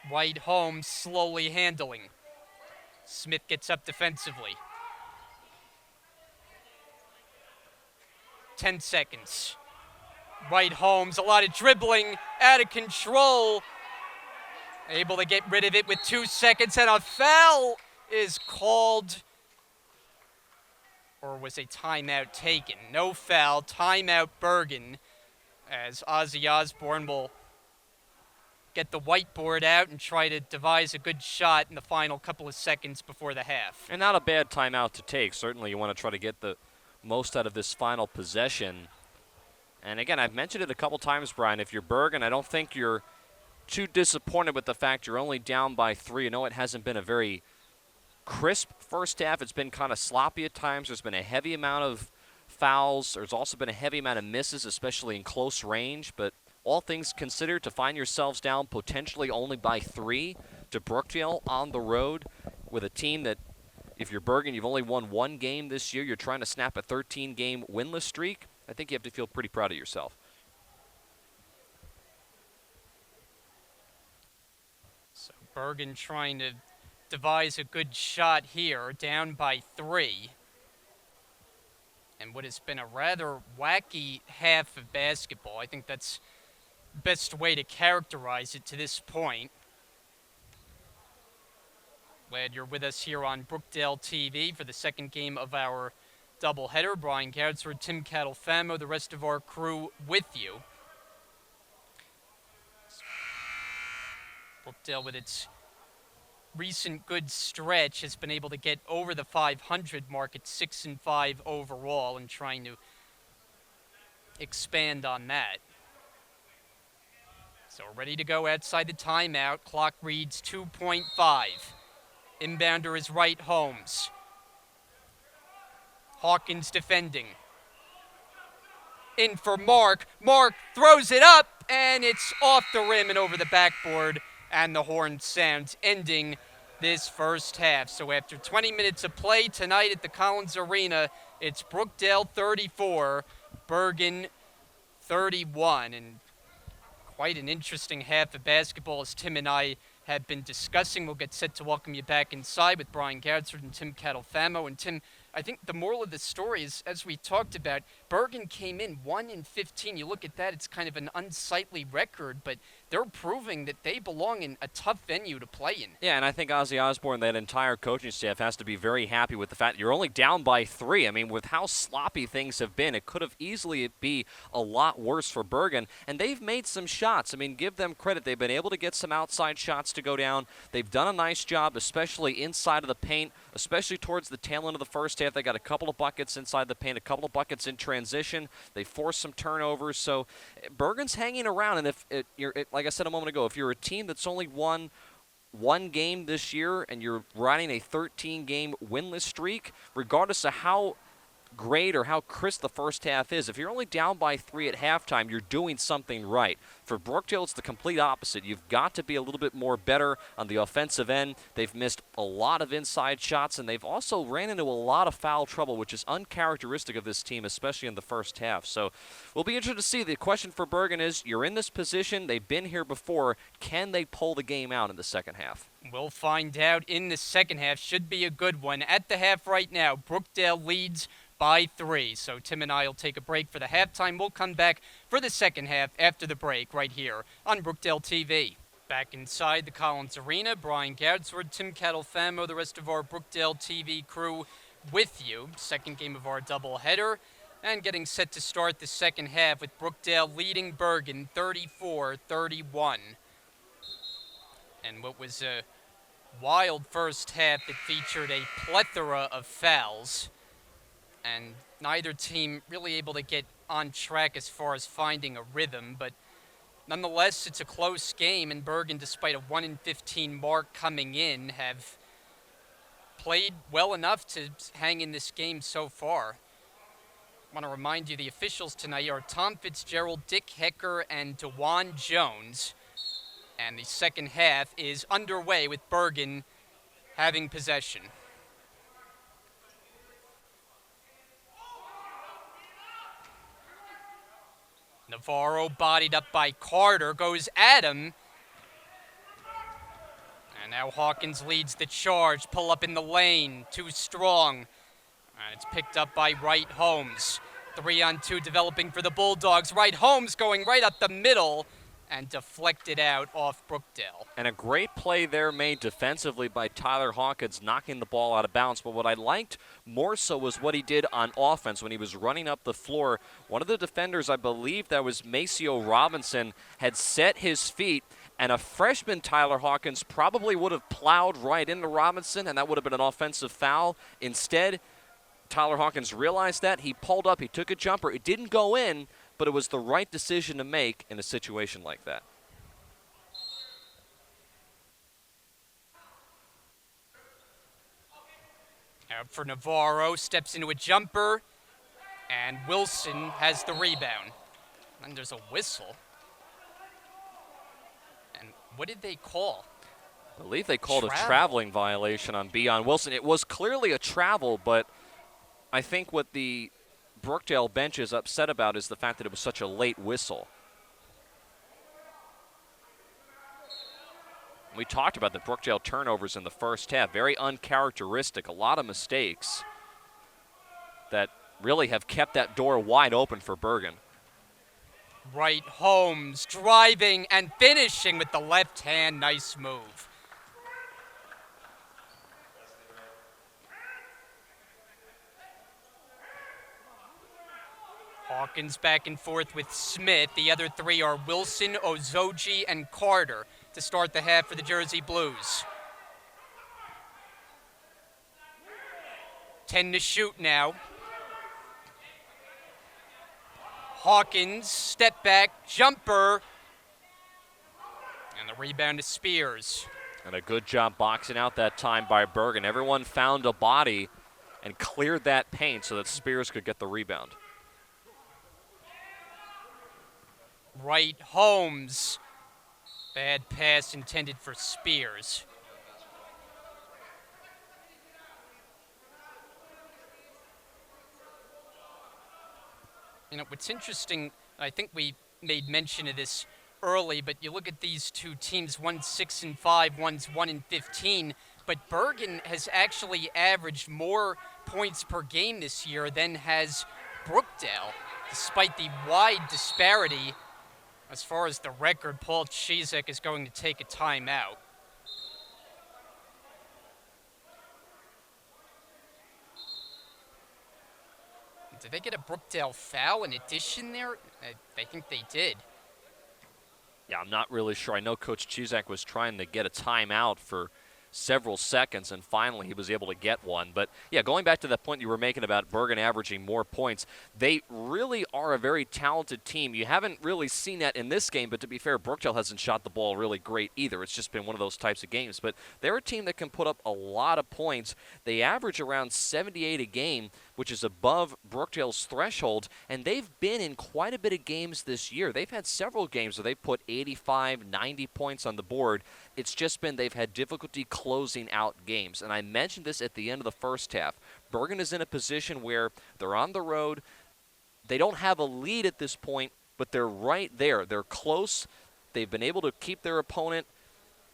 White home slowly handling. Smith gets up defensively. 10 seconds. White Holmes, a lot of dribbling, out of control. Able to get rid of it with 2 seconds, and a foul is called. Or was a timeout taken? No foul, timeout Bergen, as Ozzy Osbourne will get the whiteboard out and try to devise a good shot in the final couple of seconds before the half. And not a bad timeout to take. Certainly you want to try to get the most out of this final possession. And again, I've mentioned it a couple times, Brian. If you're Bergen, I don't think you're too disappointed with the fact you're only down by 3. I know it hasn't been a very crisp first half. It's been kind of sloppy at times. There's been a heavy amount of fouls. There's also been a heavy amount of misses, especially in close range. But all things considered, to find yourselves down potentially only by 3 to Brookdale on the road with a team that, if you're Bergen, you've only won 1 game this year. You're trying to snap a 13-game winless streak. I think you have to feel pretty proud of yourself. So Bergen trying to devise a good shot here, down by 3. And what has been a rather wacky half of basketball. I think that's the best way to characterize it to this point. Glad you're with us here on Brookdale TV for the second game of our doubleheader. Brian Gadsford, Tim Catalfamo, the rest of our crew with you. Brookdale, with its recent good stretch, has been able to get over the 500 mark at 6-5 overall, and trying to expand on that. So we're ready to go outside the timeout. Clock reads 2.5. Inbounder is Wright Holmes. Hawkins defending. In for Mark. Mark throws it up, and it's off the rim and over the backboard, and the horn sounds, ending this first half. So after 20 minutes of play tonight at the Collins Arena, it's Brookdale 34, Bergen 31, and quite an interesting half of basketball, as Tim and I have been discussing. We'll get set to welcome you back inside with Brian Gadsford and Tim Catalfamo. And Tim, I think the moral of the story is, as we talked about, Bergen came in 1-15. You look at that, it's kind of an unsightly record, but they're proving that they belong in a tough venue to play in. Yeah, and I think Ozzy Osbourne, that entire coaching staff, has to be very happy with the fact that you're only down by 3. I mean, with how sloppy things have been, it could have easily be a lot worse for Bergen, and they've made some shots. I mean, give them credit. They've been able to get some outside shots to go down. They've done a nice job, especially inside of the paint, especially towards the tail end of the first half. They got a couple of buckets inside the paint, a couple of buckets in transition. They forced some turnovers, so Bergen's hanging around, and if like I said a moment ago, if you're a team that's only won 1 game this year and you're riding a 13-game winless streak, regardless of how great or how crisp the first half is, if you're only down by 3 at halftime, you're doing something right. For Brookdale, it's the complete opposite. You've got to be a little bit more better on the offensive end. They've missed a lot of inside shots, and they've also ran into a lot of foul trouble, which is uncharacteristic of this team, especially in the first half. So we'll be interested to see. The question for Bergen is, you're in this position, they've been here before, can they pull the game out in the second half? We'll find out in the second half. Should be a good one. At the half right now, Brookdale leads by 3. So Tim and I will take a break for the halftime. We'll come back for the second half after the break right here on Brookdale TV. Back inside the Collins Arena, Brian Gadsford, Tim Catalfamo, the rest of our Brookdale TV crew with you. Second game of our doubleheader, and getting set to start the second half with Brookdale leading Bergen 34-31. And what was a wild first half that featured a plethora of fouls, and neither team really able to get on track as far as finding a rhythm, but nonetheless, it's a close game, and Bergen, despite a 1-15 mark coming in, have played well enough to hang in this game so far. I want to remind you the officials tonight are Tom Fitzgerald, Dick Hecker, and DeJuan Jones. And the second half is underway with Bergen having possession. Navarro bodied up by Carter, goes at him. And now Hawkins leads the charge. Pull up in the lane, too strong. And it's picked up by Wright Holmes. 3-on-2 developing for the Bulldogs. Wright Holmes going right up the middle and deflected out off Brookdale. And a great play there made defensively by Tyler Hawkins, knocking the ball out of bounds. But what I liked more so was what he did on offense when he was running up the floor. One of the defenders, I believe that was Maceo Robinson, had set his feet, and a freshman, Tyler Hawkins, probably would have plowed right into Robinson, and that would have been an offensive foul. Instead, Tyler Hawkins realized that. He pulled up, he took a jumper. It didn't go in, but it was the right decision to make in a situation like that. Out for Navarro, steps into a jumper, and Wilson has the rebound. And there's a whistle. And what did they call? I believe they called a traveling violation on Beon Wilson. It was clearly a travel, but I think what the Brookdale bench is upset about is the fact that it was such a late whistle. We talked about the Brookdale turnovers in the first half. Very uncharacteristic, a lot of mistakes that really have kept that door wide open for Bergen. Wright Holmes driving and finishing with the left hand. Nice move. Hawkins back and forth with Smith. The other three are Wilson, Ozoji, and Carter to start the half for the Jersey Blues. 10 to shoot now. Hawkins, step back, jumper, and the rebound to Spears. And a good job boxing out that time by Bergen. Everyone found a body and cleared that paint so that Spears could get the rebound. Wright Holmes. Bad pass intended for Spears. You know, what's interesting, I think we made mention of this early, but you look at these two teams, one's 6-5, one's 1-15, but Bergen has actually averaged more points per game this year than has Brookdale, despite the wide disparity. As far as the record, Paul Chizek is going to take a timeout. Did they get a Brookdale foul in addition there? I think they did. Yeah, I'm not really sure. I know Coach Chizek was trying to get a timeout for several seconds, and finally he was able to get one. But, yeah, going back to that point you were making about Bergen averaging more points, they really are a very talented team. You haven't really seen that in this game, but to be fair, Brookdale hasn't shot the ball really great either. It's just been one of those types of games. But they're a team that can put up a lot of points. They average around 78 a game, which is above Brookdale's threshold, and they've been in quite a bit of games this year. They've had several games where they've put 85, 90 points on the board. It's just been they've had difficulty closing out games. And I mentioned this at the end of the first half. Bergen is in a position where they're on the road. They don't have a lead at this point, but they're right there. They're close. They've been able to keep their opponent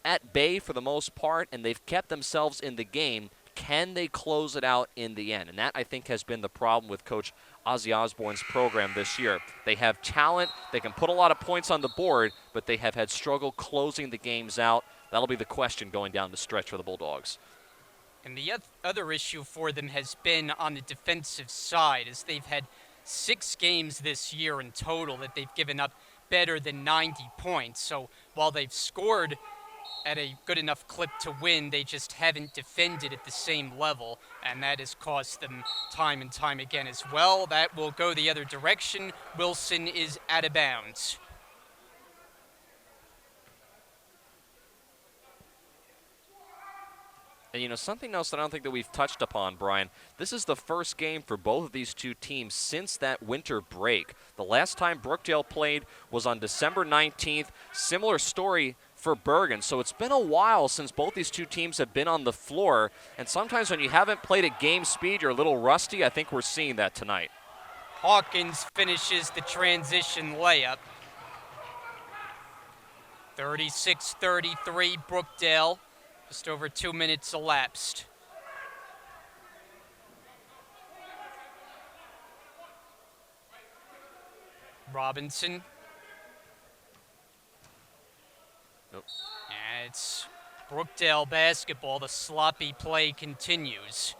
at bay for the most part, and they've kept themselves in the game. Can they close it out in the end? And that, I think, has been the problem with Coach Ozzy Osbourne's program this year. They have talent. They can put a lot of points on the board, but they have had struggle closing the games out. That'll be the question going down the stretch for the Bulldogs. And the other issue for them has been on the defensive side, as they've had 6 games this year in total that they've given up better than 90 points. So while they've scored at a good enough clip to win. They just haven't defended at the same level, and that has cost them time and time again as well. That will go the other direction. Wilson is out of bounds. And, you know, something else that I don't think that we've touched upon, Brian, this is the first game for both of these two teams since that winter break. The last time Brookdale played was on December 19th. Similar story for Bergen. So it's been a while since both these two teams have been on the floor. And sometimes when you haven't played at game speed, you're a little rusty. I think we're seeing that tonight. Hawkins finishes the transition layup. 36-33, Brookdale. Just over 2 minutes elapsed. Robinson. Nope. And it's Brookdale basketball. The sloppy play continues.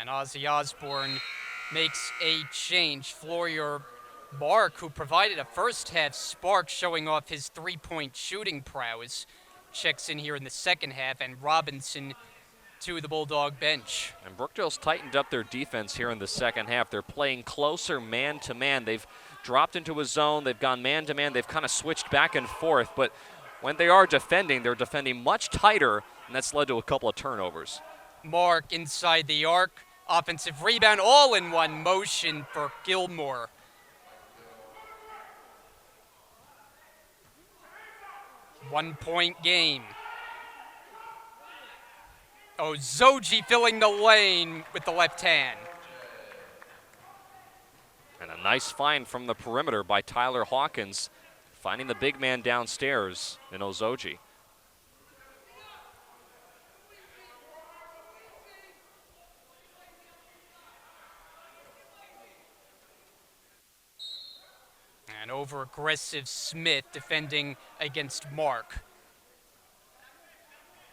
And Ozzy Osborne makes a change. Florian Mark, who provided a first half spark showing off his three-point shooting prowess, checks in here in the second half, and Robinson to the Bulldog bench. And Brookdale's tightened up their defense here in the second half. They're playing closer man-to-man. They've dropped into a zone. They've gone man-to-man. They've kind of switched back and forth. But when they are defending, they're defending much tighter, and that's led to a couple of turnovers. Mark inside the arc. Offensive rebound, all in one motion for Gilmore. One-point game. Ozoji filling the lane with the left hand. And a nice find from the perimeter by Tyler Hawkins, finding the big man downstairs in Ozoji. And over-aggressive Smith defending against Mark.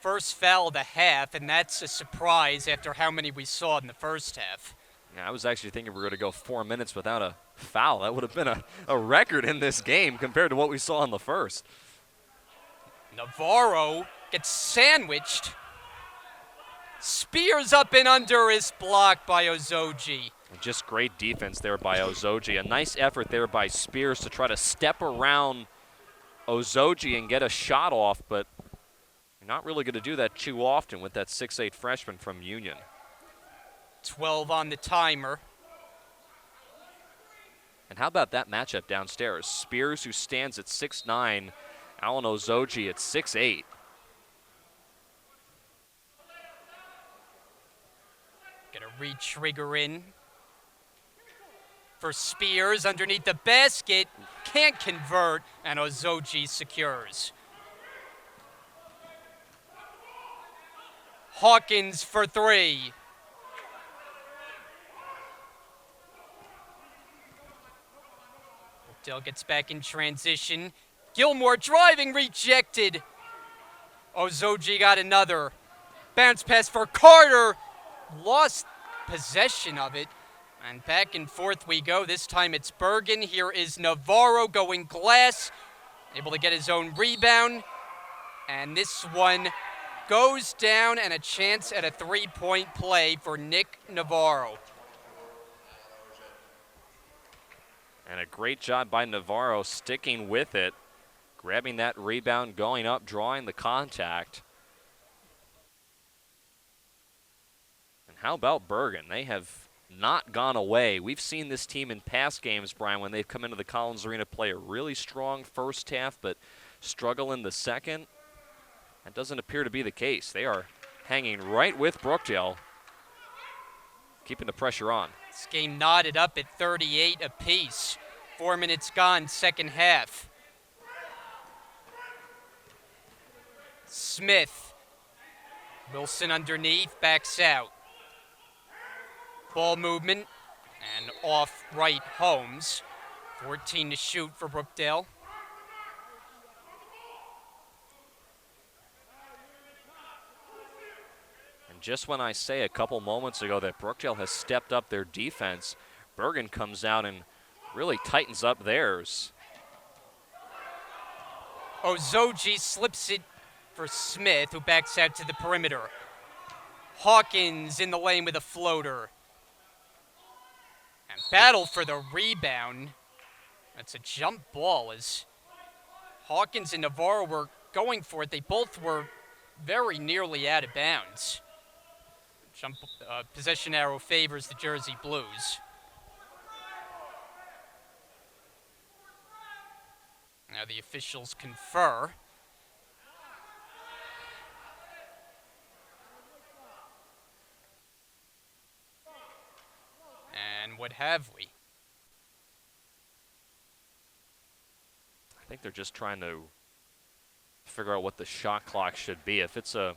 First foul of the half, and that's a surprise after how many we saw in the first half. Yeah, I was actually thinking we were going to go 4 minutes without a foul. That would have been a record in this game compared to what we saw in the first. Navarro gets sandwiched. Spears up and under is blocked by Ozoji. Just great defense there by Ozoji. A nice effort there by Spears to try to step around Ozoji and get a shot off, but you're not really going to do that too often with that 6'8" freshman from Union. 12 on the timer. And how about that matchup downstairs? Spears, who stands at 6'9", Alan Ozoji at 6'8". Get a re-trigger in for Spears underneath the basket. Can't convert, and Ozoji secures. Hawkins for three. Brookdale gets back in transition. Gilmore driving, rejected. Ozoji got another. Bounce pass for Carter. Lost possession of it. And back and forth we go. This time it's Bergen. Here is Navarro going glass. Able to get his own rebound. And this one goes down, and a chance at a three-point play for Nick Navarro. And a great job by Navarro sticking with it, grabbing that rebound, going up, drawing the contact. And how about Bergen? They have not gone away. We've seen this team in past games, Brian, when they've come into the Collins Arena, play a really strong first half, but struggle in the second. That doesn't appear to be the case. They are hanging right with Brookdale, keeping the pressure on. This game knotted up at 38 apiece. 4 minutes gone, second half. Smith. Wilson underneath, backs out. Ball movement, and off right Holmes. 14 to shoot for Brookdale. And just when I say a couple moments ago that Brookdale has stepped up their defense, Bergen comes out and really tightens up theirs. Ozoji slips it for Smith, who backs out to the perimeter. Hawkins in the lane with a floater. And battle for the rebound. That's a jump ball as Hawkins and Navarro were going for it. They both were very nearly out of bounds. Possession arrow favors the Jersey Blues. Now the officials confer. And what have we? I think they're just trying to figure out what the shot clock should be. If it's a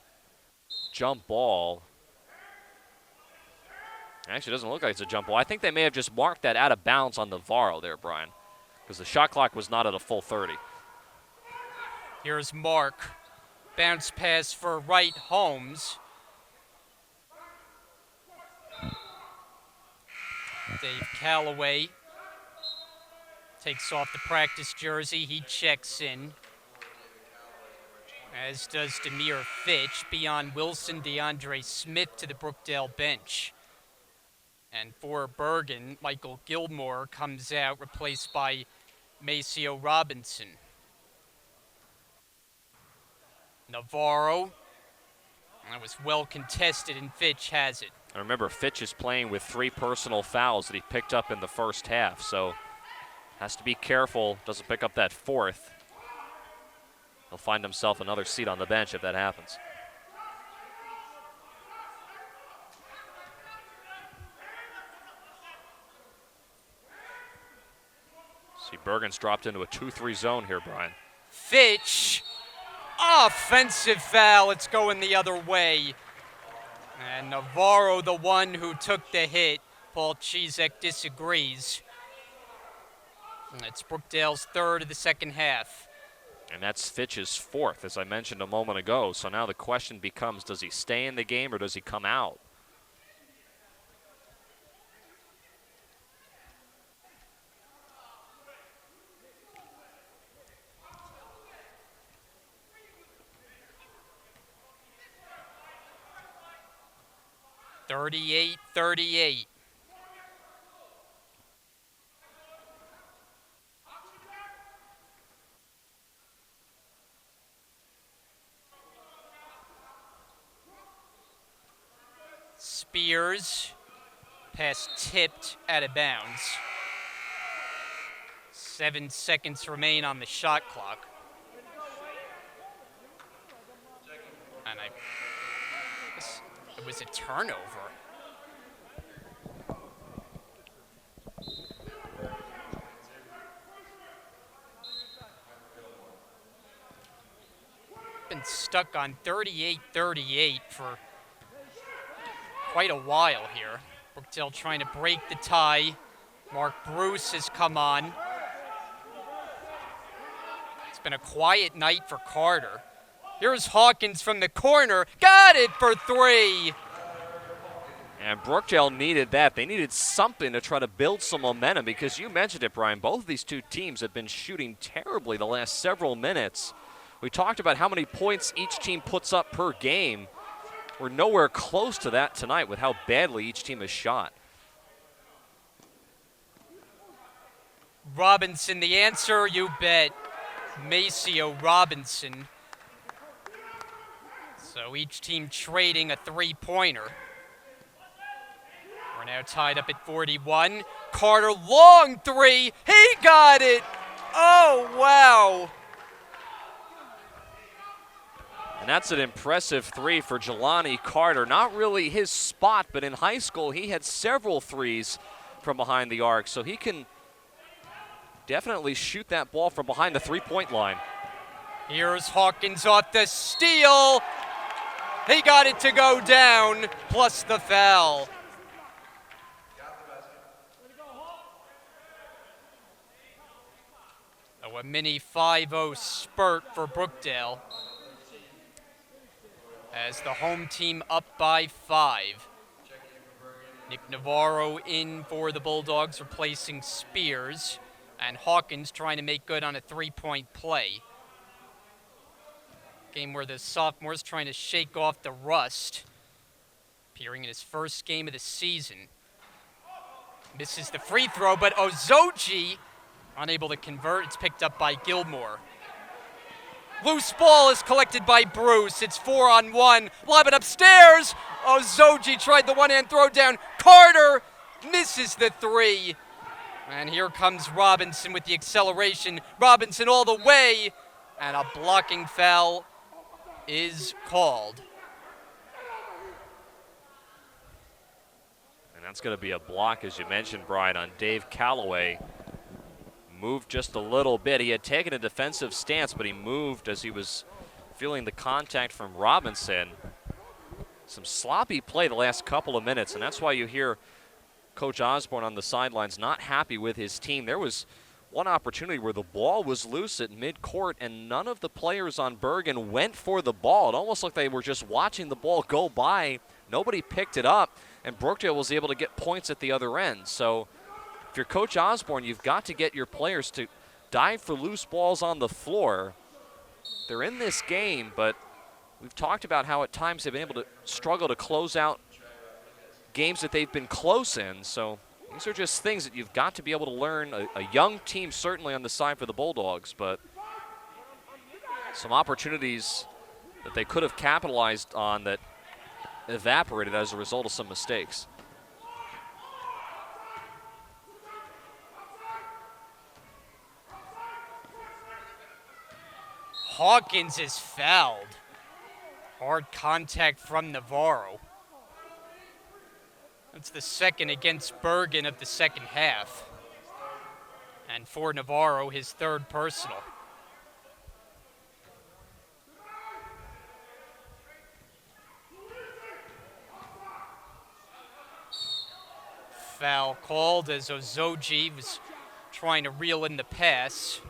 jump ball, actually, it doesn't look like it's a jump ball. I think they may have just marked that out of bounds on Navarro there, Brian, because the shot clock was not at a full 30. Here's Mark. Bounce pass for Wright Holmes. Dave Calloway takes off the practice jersey. He checks in, as does Demir Fitch. Beyond Wilson, DeAndre Smith to the Brookdale bench. And for Bergen, Michael Gilmore comes out, replaced by Maceo Robinson. Navarro. That was well contested, and Fitch has it. And remember, Fitch is playing with 3 personal fouls that he picked up in the first half, so has to be careful, doesn't pick up that 4th. He'll find himself another seat on the bench if that happens. See, Bergen's dropped into a 2-3 zone here, Brian. Fitch, offensive foul. It's going the other way. And Navarro, the one who took the hit. Paul Chizek disagrees. And it's Brookdale's 3rd of the second half. And that's Fitch's 4th, as I mentioned a moment ago. So now the question becomes, does he stay in the game or does he come out? (38-38). Spears, pass tipped out of bounds. 7 seconds remain on the shot clock. And I guess it was a turnover. Been stuck on 38-38 for quite a while here. Brookdale trying to break the tie. Mark Bruce has come on. It's been a quiet night for Carter. Here's Hawkins from the corner. Got it for 3. And Brookdale needed that. They needed something to try to build some momentum because you mentioned it, Brian. Both of these two teams have been shooting terribly the last several minutes. We talked about how many points each team puts up per game. We're nowhere close to that tonight with how badly each team has shot. Robinson, the answer, you bet. Maceo Robinson. So each team trading a 3-pointer. We're now tied up at 41. Carter, long 3. He got it. Oh, wow. And that's an impressive 3 for Jelani Carter. Not really his spot, but in high school he had several 3s from behind the arc. So he can definitely shoot that ball from behind the 3-point line. Here's Hawkins off the steal. He got it to go down, plus the foul. So a mini 5-0 spurt for Brookdale, as the home team up by 5. Nick Navarro in for the Bulldogs, replacing Spears, and Hawkins trying to make good on a 3-point play. Game where the sophomore's trying to shake off the rust. Appearing in his first game of the season. Misses the free throw, but Ozoji unable to convert. It's picked up by Gilmore. Loose ball is collected by Bruce. It's 4-on-1. Lob it upstairs. Ozoji tried the one-hand throw down. Carter misses the three. And here comes Robinson with the acceleration. Robinson all the way. And a blocking foul is called. And that's going to be a block, as you mentioned, Brian, on Dave Calloway. Moved just a little bit. He had taken a defensive stance, but he moved as he was feeling the contact from Robinson. Some sloppy play the last couple of minutes, and that's why you hear Coach Osborne on the sidelines not happy with his team. There was one opportunity where the ball was loose at midcourt, and none of the players on Bergen went for the ball. It almost looked like they were just watching the ball go by. Nobody picked it up, and Brookdale was able to get points at the other end. So if you're Coach Osborne, you've got to get your players to dive for loose balls on the floor. They're in this game, but we've talked about how at times they've been able to struggle to close out games that they've been close in. So these are just things that you've got to be able to learn. A young team certainly on the side for the Bulldogs, but some opportunities that they could have capitalized on that evaporated as a result of some mistakes. Hawkins is fouled. Hard contact from Navarro. That's the second against Bergen of the second half. And for Navarro, his third personal. Foul called as Ozoji was trying to reel in the pass.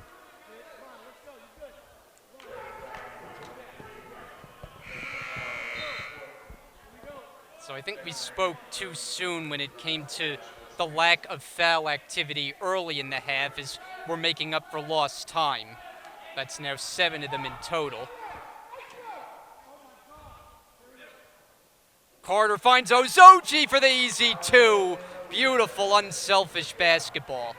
So I think we spoke too soon when it came to the lack of foul activity early in the half as we're making up for lost time. That's now 7 of them in total. Carter finds Ozoji for the easy two. Beautiful, unselfish basketball.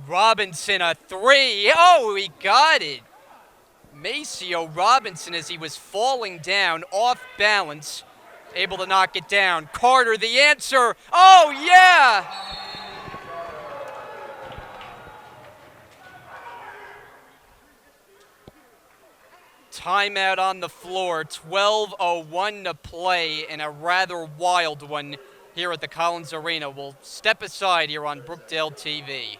Robinson a three. Oh, he got it. Maceo Robinson, as he was falling down off balance, able to knock it down. Carter the answer. Oh, yeah. Timeout on the floor. 12:01 to play, and a rather wild one here at the Collins Arena. We'll step aside here on Brookdale TV.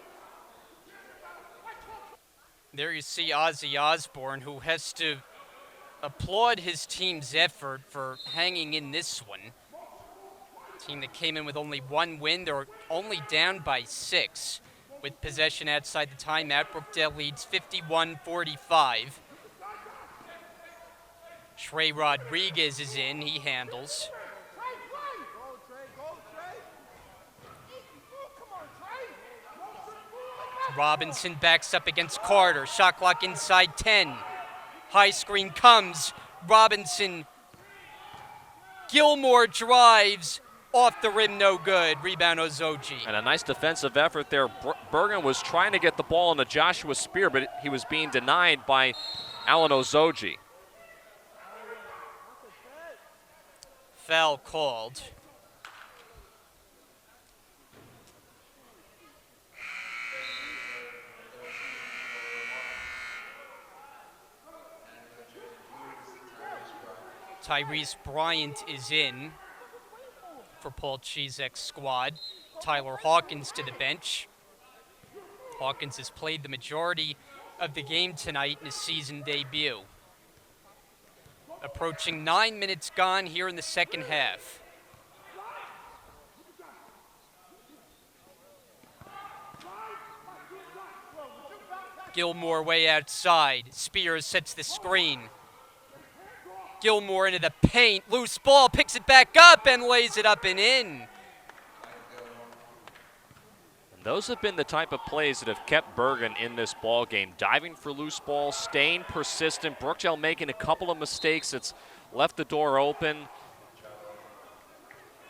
There you see Ozzy Osbourne, who has to applaud his team's effort for hanging in this one. Team that came in with only one win. They're only down by 6 with possession outside the timeout. Brookdale leads 51-45. Trey Rodriguez is in. He handles. Robinson backs up against Carter. Shot clock inside 10. High screen comes. Robinson. Gilmore drives. Off the rim, no good. Rebound Ozoji. And a nice defensive effort there. Bergen was trying to get the ball into Joshua Spear, but he was being denied by Alan Ozoji. Foul called. Tyrese Bryant is in for Paul Chizek's squad. Tyler Hawkins to the bench. Hawkins has played the majority of the game tonight in his season debut. Approaching 9 minutes gone here in the second half. Gilmore way outside. Spears sets the screen. Gilmore into the paint. Loose ball, picks it back up and lays it up and in. Those have been the type of plays that have kept Bergen in this ball game. Diving for loose balls, staying persistent. Brookdale making a couple of mistakes. It's left the door open.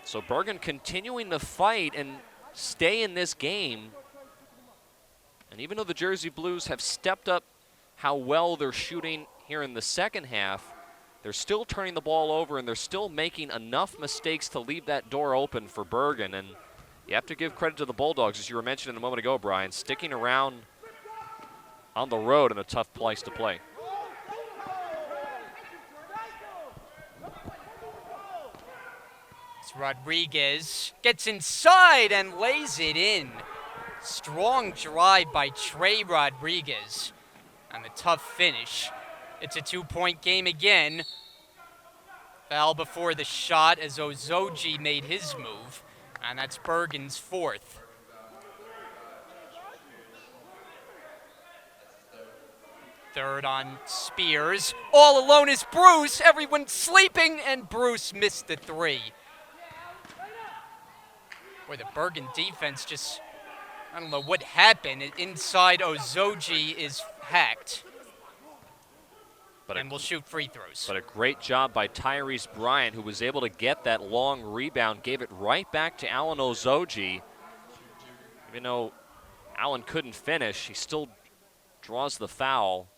So Bergen continuing to fight and stay in this game. And even though the Jersey Blues have stepped up how well they're shooting here in the second half, they're still turning the ball over and they're still making enough mistakes to leave that door open for Bergen. And you have to give credit to the Bulldogs, as you were mentioning a moment ago, Brian, sticking around on the road in a tough place to play. It's Rodriguez gets inside and lays it in. Strong drive by Trey Rodriguez and the tough finish. It's a 2-point game again. Foul before the shot as Ozoji made his move, and that's Bergen's fourth. Third on Spears. All alone is Bruce. Everyone's sleeping, and Bruce missed the three. Boy, the Bergen defense just, I don't know what happened. Inside Ozoji is hacked. And will shoot free throws. But a great job by Tyrese Bryant, who was able to get that long rebound, gave it right back to Alan Ozoji. Even though Alan couldn't finish, he still draws the foul.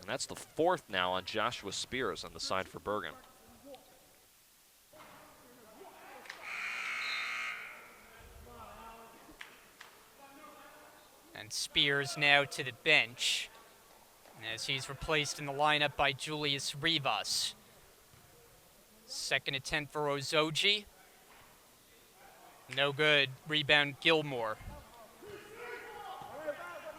And that's the fourth now on Joshua Spears on the side for Bergen. And Spears now to the bench, as he's replaced in the lineup by Julius Rivas. Second attempt for Ozoji. No good. Rebound Gilmore.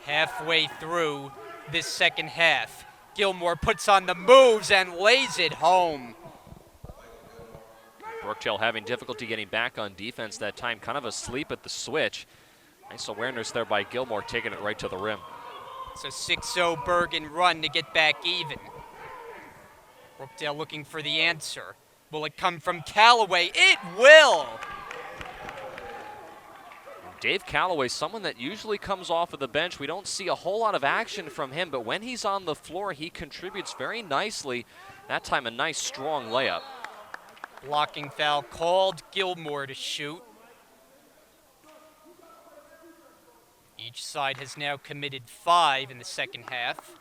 Halfway through this second half, Gilmore puts on the moves and lays it home. Brookdale having difficulty getting back on defense that time, kind of asleep at the switch. Nice awareness there by Gilmore, taking it right to the rim. It's a 6-0 Bergen run to get back even. Brookdale looking for the answer. Will it come from Callaway? It will! Dave Callaway, someone that usually comes off of the bench. We don't see a whole lot of action from him, but when he's on the floor, he contributes very nicely. That time, a nice, strong layup. Blocking foul called. Gilmore to shoot. Each side has now committed 5 in the second half.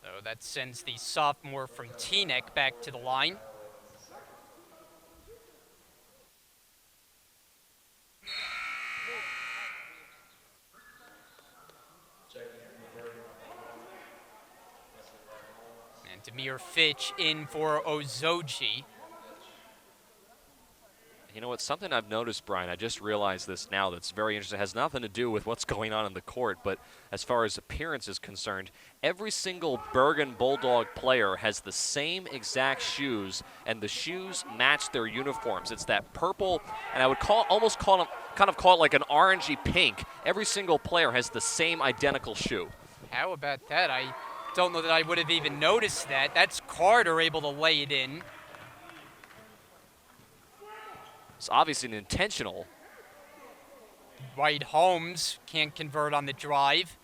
So that sends the sophomore from Teaneck back to the line. And Demir Fitch in for Ozoji. You know what, something I've noticed, Brian, I just realized this now that's very interesting. It has nothing to do with what's going on in the court, but as far as appearance is concerned, every single Bergen Bulldog player has the same exact shoes, and the shoes match their uniforms. It's that purple, and I would almost call it like an orangey pink. Every single player has the same identical shoe. How about that? I don't know that I would have even noticed that. That's Carter able to lay it in. It's obviously an intentional. White Holmes can't convert on the drive.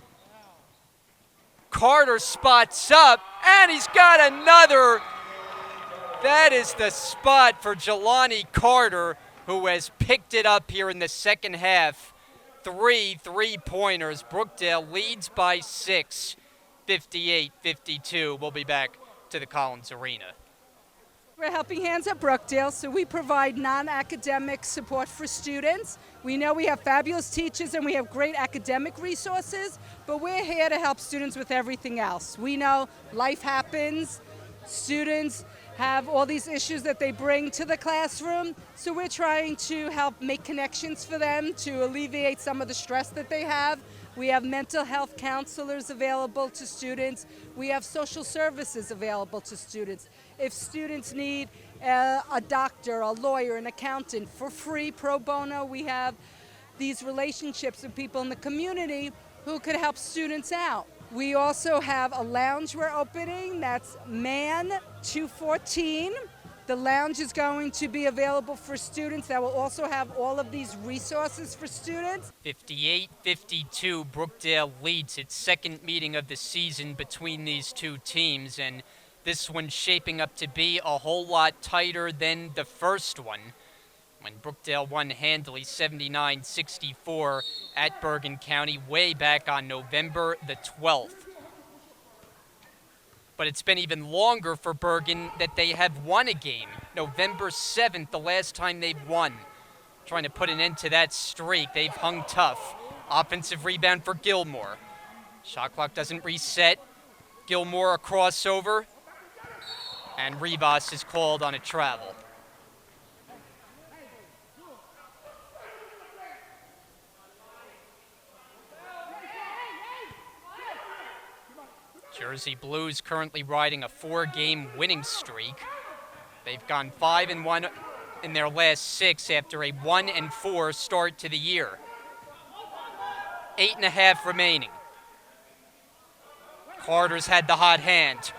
Carter spots up, and he's got another. That is the spot for Jelani Carter, who has picked it up here in the second half. 3 3-pointers. Brookdale leads by 6, 58-52. We'll be back to the Collins Arena. We're Helping Hands at Brookdale, so we provide non-academic support for students. We know we have fabulous teachers and we have great academic resources, but we're here to help students with everything else. We know life happens, students have all these issues that they bring to the classroom, so we're trying to help make connections for them to alleviate some of the stress that they have. We have mental health counselors available to students. We have social services available to students. If students need a doctor, a lawyer, an accountant for free, pro bono, we have these relationships with people in the community who could help students out. We also have a lounge we're opening. That's Man 214. The lounge is going to be available for students that will also have all of these resources for students. 58-52, Brookdale leads its second meeting of the season between these two teams, and this one's shaping up to be a whole lot tighter than the first one, when Brookdale won handily 79-64 at Bergen County way back on November the 12th. But it's been even longer for Bergen that they have won a game. November 7th, the last time they've won. Trying to put an end to that streak. They've hung tough. Offensive rebound for Gilmore. Shot clock doesn't reset. Gilmore a crossover. And Rivas is called on a travel. Jersey Blues currently riding a 4-game winning streak. They've gone 5-1 in their last 6 after a 1-4 start to the year. 8.5 remaining. Carter's had the hot hand.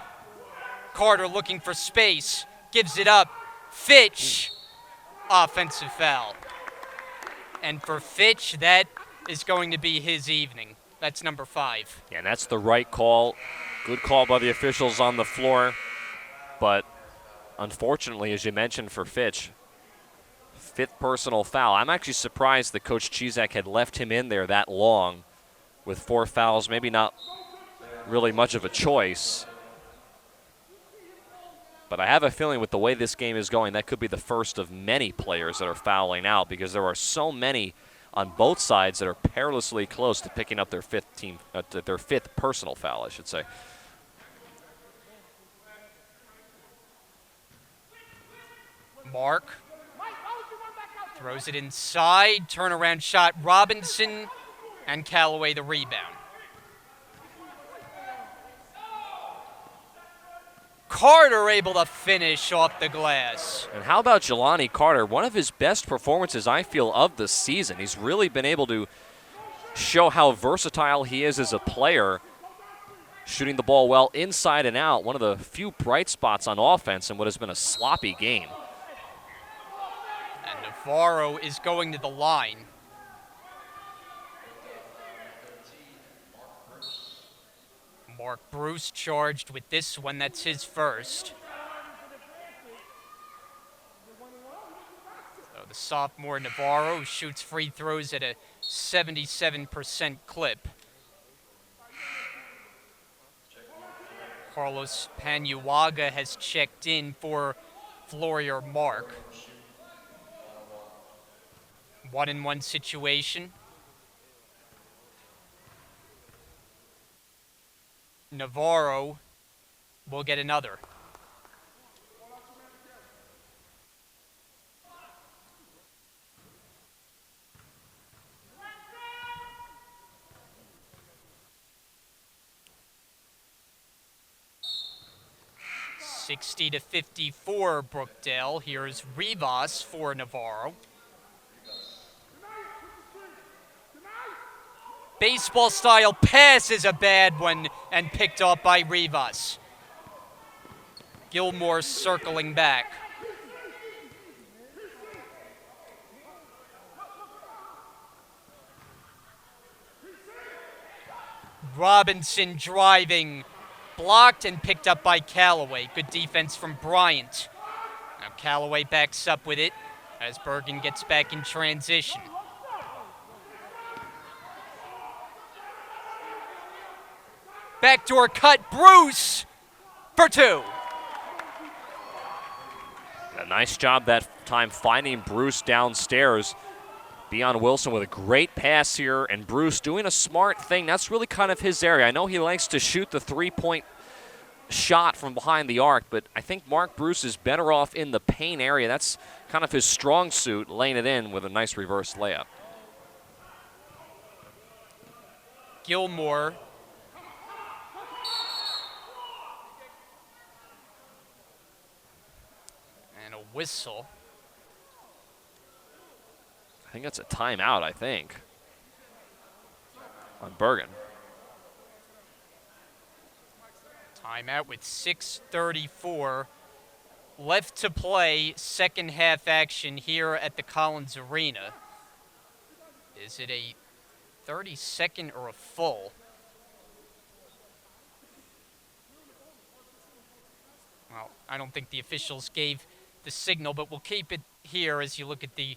Carter looking for space, gives it up. Fitch, offensive foul. And for Fitch, that is going to be his evening. That's number 5. Yeah, and that's the right call. Good call by the officials on the floor. But unfortunately, as you mentioned for Fitch, 5th personal foul. I'm actually surprised that Coach Chizak had left him in there that long with 4 fouls. Maybe not really much of a choice. But I have a feeling with the way this game is going, that could be the first of many players that are fouling out, because there are so many on both sides that are perilously close to picking up their 5th personal foul, I should say. Mark throws it inside, turnaround shot, Robinson, and Callaway the rebound. Carter able to finish off the glass. And how about Jelani Carter? One of his best performances, I feel, of the season. He's really been able to show how versatile he is as a player, shooting the ball well inside and out. One of the few bright spots on offense in what has been a sloppy game. And Navarro is going to the line. Mark Bruce charged with this one. That's his first. So the sophomore Navarro shoots free throws at a 77% clip. Carlos Panuaga has checked in for Florier Mark. 1-on-1 situation. Navarro will get another. (60-54) Brookdale. Here's Rivas for Navarro. Baseball style pass is a bad one and picked off by Rivas. Gilmore circling back. Robinson driving, blocked and picked up by Callaway. Good defense from Bryant. Now Callaway backs up with it as Bergen gets back in transition. Backdoor cut, Bruce for 2. A nice job that time finding Bruce downstairs. Beyond Wilson with a great pass here, and Bruce doing a smart thing. That's really kind of his area. I know he likes to shoot the 3-point shot from behind the arc, but I think Mark Bruce is better off in the paint area. That's kind of his strong suit, laying it in with a nice reverse layup. Gilmore. And a whistle. I think that's a timeout, I think, on Bergen. Timeout with 6:34 left to play, second half action here at the Collins Arena. Is it a 30-second or a full? Well, I don't think the officials gave the signal, but we'll keep it here as you look at the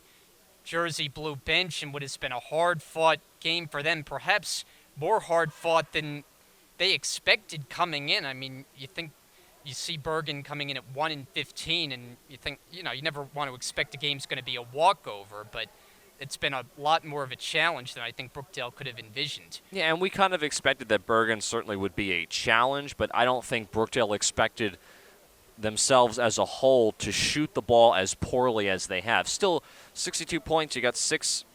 Jersey Blue bench and what has been a hard-fought game for them, perhaps more hard-fought than they expected coming in. I mean, you see Bergen coming in at 1-15, and you think, you never want to expect a game's going to be a walkover, but it's been a lot more of a challenge than I think Brookdale could have envisioned. Yeah, and we kind of expected that Bergen certainly would be a challenge, but I don't think Brookdale expected themselves as a whole to shoot the ball as poorly as they have. Still 62 points. You got 6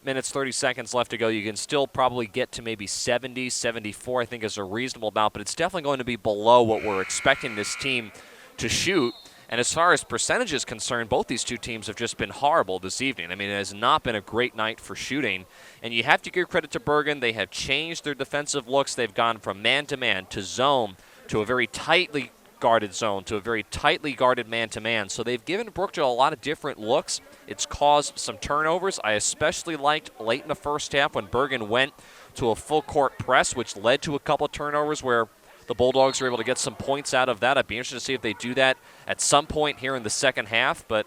minutes, 30 seconds left to go. You can still probably get to maybe 70, 74, I think is a reasonable amount, but it's definitely going to be below what we're expecting this team to shoot. And as far as percentage is concerned, both these two teams have just been horrible this evening. I mean, it has not been a great night for shooting. And you have to give credit to Bergen. They have changed their defensive looks. They've gone from man-to-man to zone to a very tightly guarded zone to a very tightly guarded man-to-man. So they've given Brookdale a lot of different looks. It's caused some turnovers. I especially liked late in the first half when Bergen went to a full-court press, which led to a couple of turnovers where the Bulldogs were able to get some points out of that. I'd be interested to see if they do that at some point here in the second half, but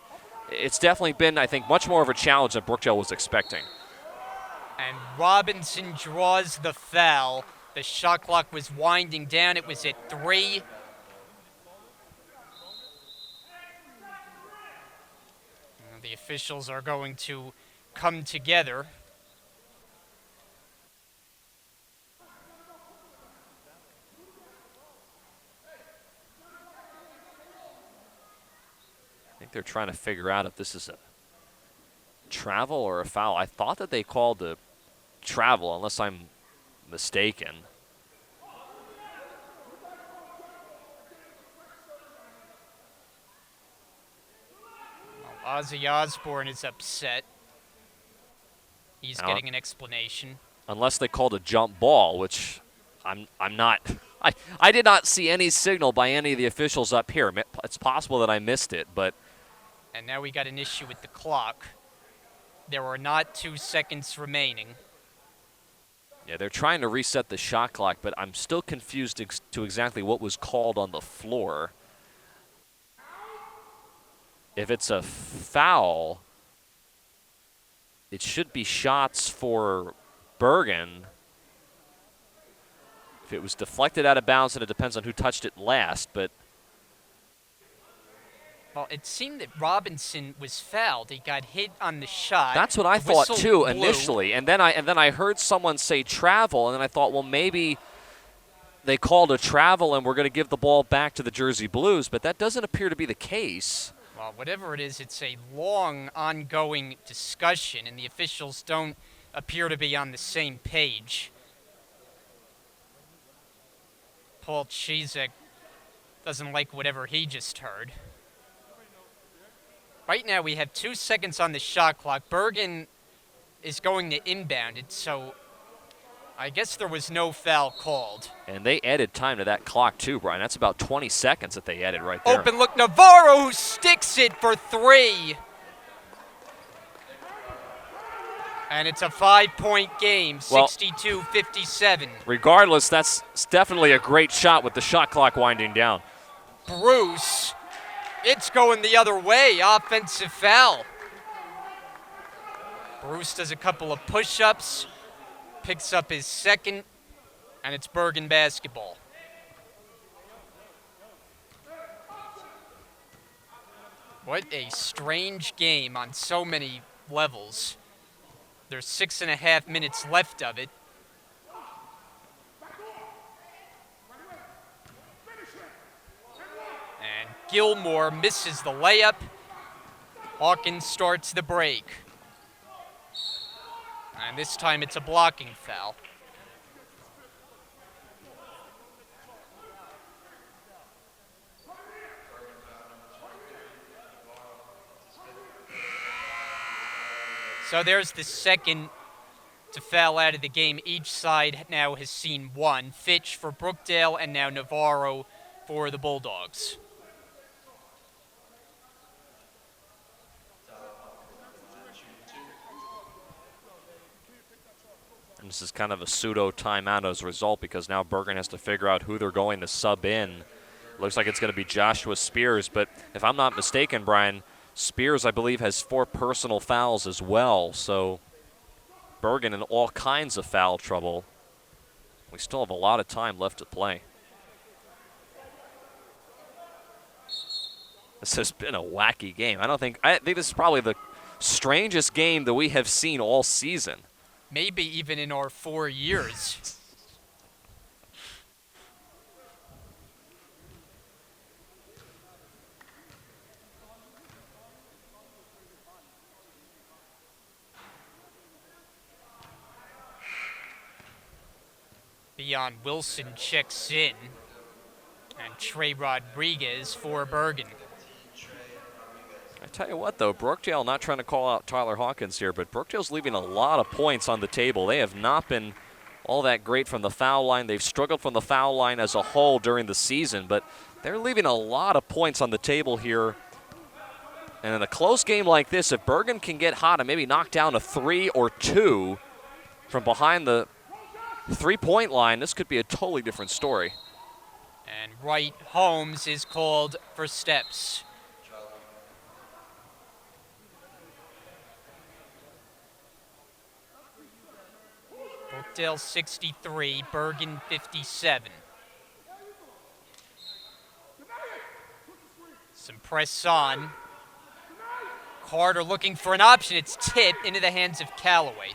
it's definitely been, I think, much more of a challenge than Brookdale was expecting. And Robinson draws the foul. The shot clock was winding down. It was at 3. The officials are going to come together. I think they're trying to figure out if this is a travel or a foul. I thought that they called the travel, unless I'm mistaken. Ozzy Osbourne is upset. He's getting an explanation. Unless they called a jump ball, which I'm not. I did not see any signal by any of the officials up here. It's possible that I missed it, but. And now we got an issue with the clock. There are not 2 seconds remaining. Yeah, they're trying to reset the shot clock, but I'm still confused to exactly what was called on the floor. If it's a foul, it should be shots for Bergen. If it was deflected out of bounds, then it depends on who touched it last, but. Well, it seemed that Robinson was fouled. He got hit on the shot. That's what I thought too initially, and then I heard someone say travel, and then I thought, well, maybe they called a travel and we're going to give the ball back to the Jersey Blues, but that doesn't appear to be the case. Well, whatever it is, it's a long, ongoing discussion, and the officials don't appear to be on the same page. Paul Chizek doesn't like whatever he just heard. Right now, we have 2 seconds on the shot clock. Bergen is going to inbound it, so I guess there was no foul called. And they added time to that clock too, Brian. That's about 20 seconds that they added right there. Open look, Navarro, who sticks it for 3. And it's a 5-point game, 62-57. Regardless, that's definitely a great shot with the shot clock winding down. Bruce, it's going the other way, offensive foul. Bruce does a couple of push-ups, picks up his second, and it's Bergen basketball. What a strange game on so many levels. There's 6.5 minutes left of it. And Gilmore misses the layup. Hawkins starts the break. And this time it's a blocking foul. So there's the second to foul out of the game. Each side now has seen 1. Fitch for Brookdale and now Navarro for the Bulldogs. And this is kind of a pseudo timeout as a result because now Bergen has to figure out who they're going to sub in. Looks like it's going to be Joshua Spears, but if I'm not mistaken, Brian, Spears, I believe, has 4 personal fouls as well, so Bergen in all kinds of foul trouble. We still have a lot of time left to play. This has been a wacky game. I think this is probably the strangest game that we have seen all season. Maybe even in our 4 years. Beyond Wilson checks in, and Trey Rodriguez for Bergen. I tell you what, though, Brookdale, not trying to call out Tyler Hawkins here, but Brookdale's leaving a lot of points on the table. They have not been all that great from the foul line. They've struggled from the foul line as a whole during the season, but they're leaving a lot of points on the table here. And in a close game like this, if Bergen can get hot and maybe knock down a 3 or 2 from behind the 3-point line, this could be a totally different story. And Wright Holmes is called for steps. Brookdale 63, Bergen 57. Some press on. Carter looking for an option. It's tipped into the hands of Callaway.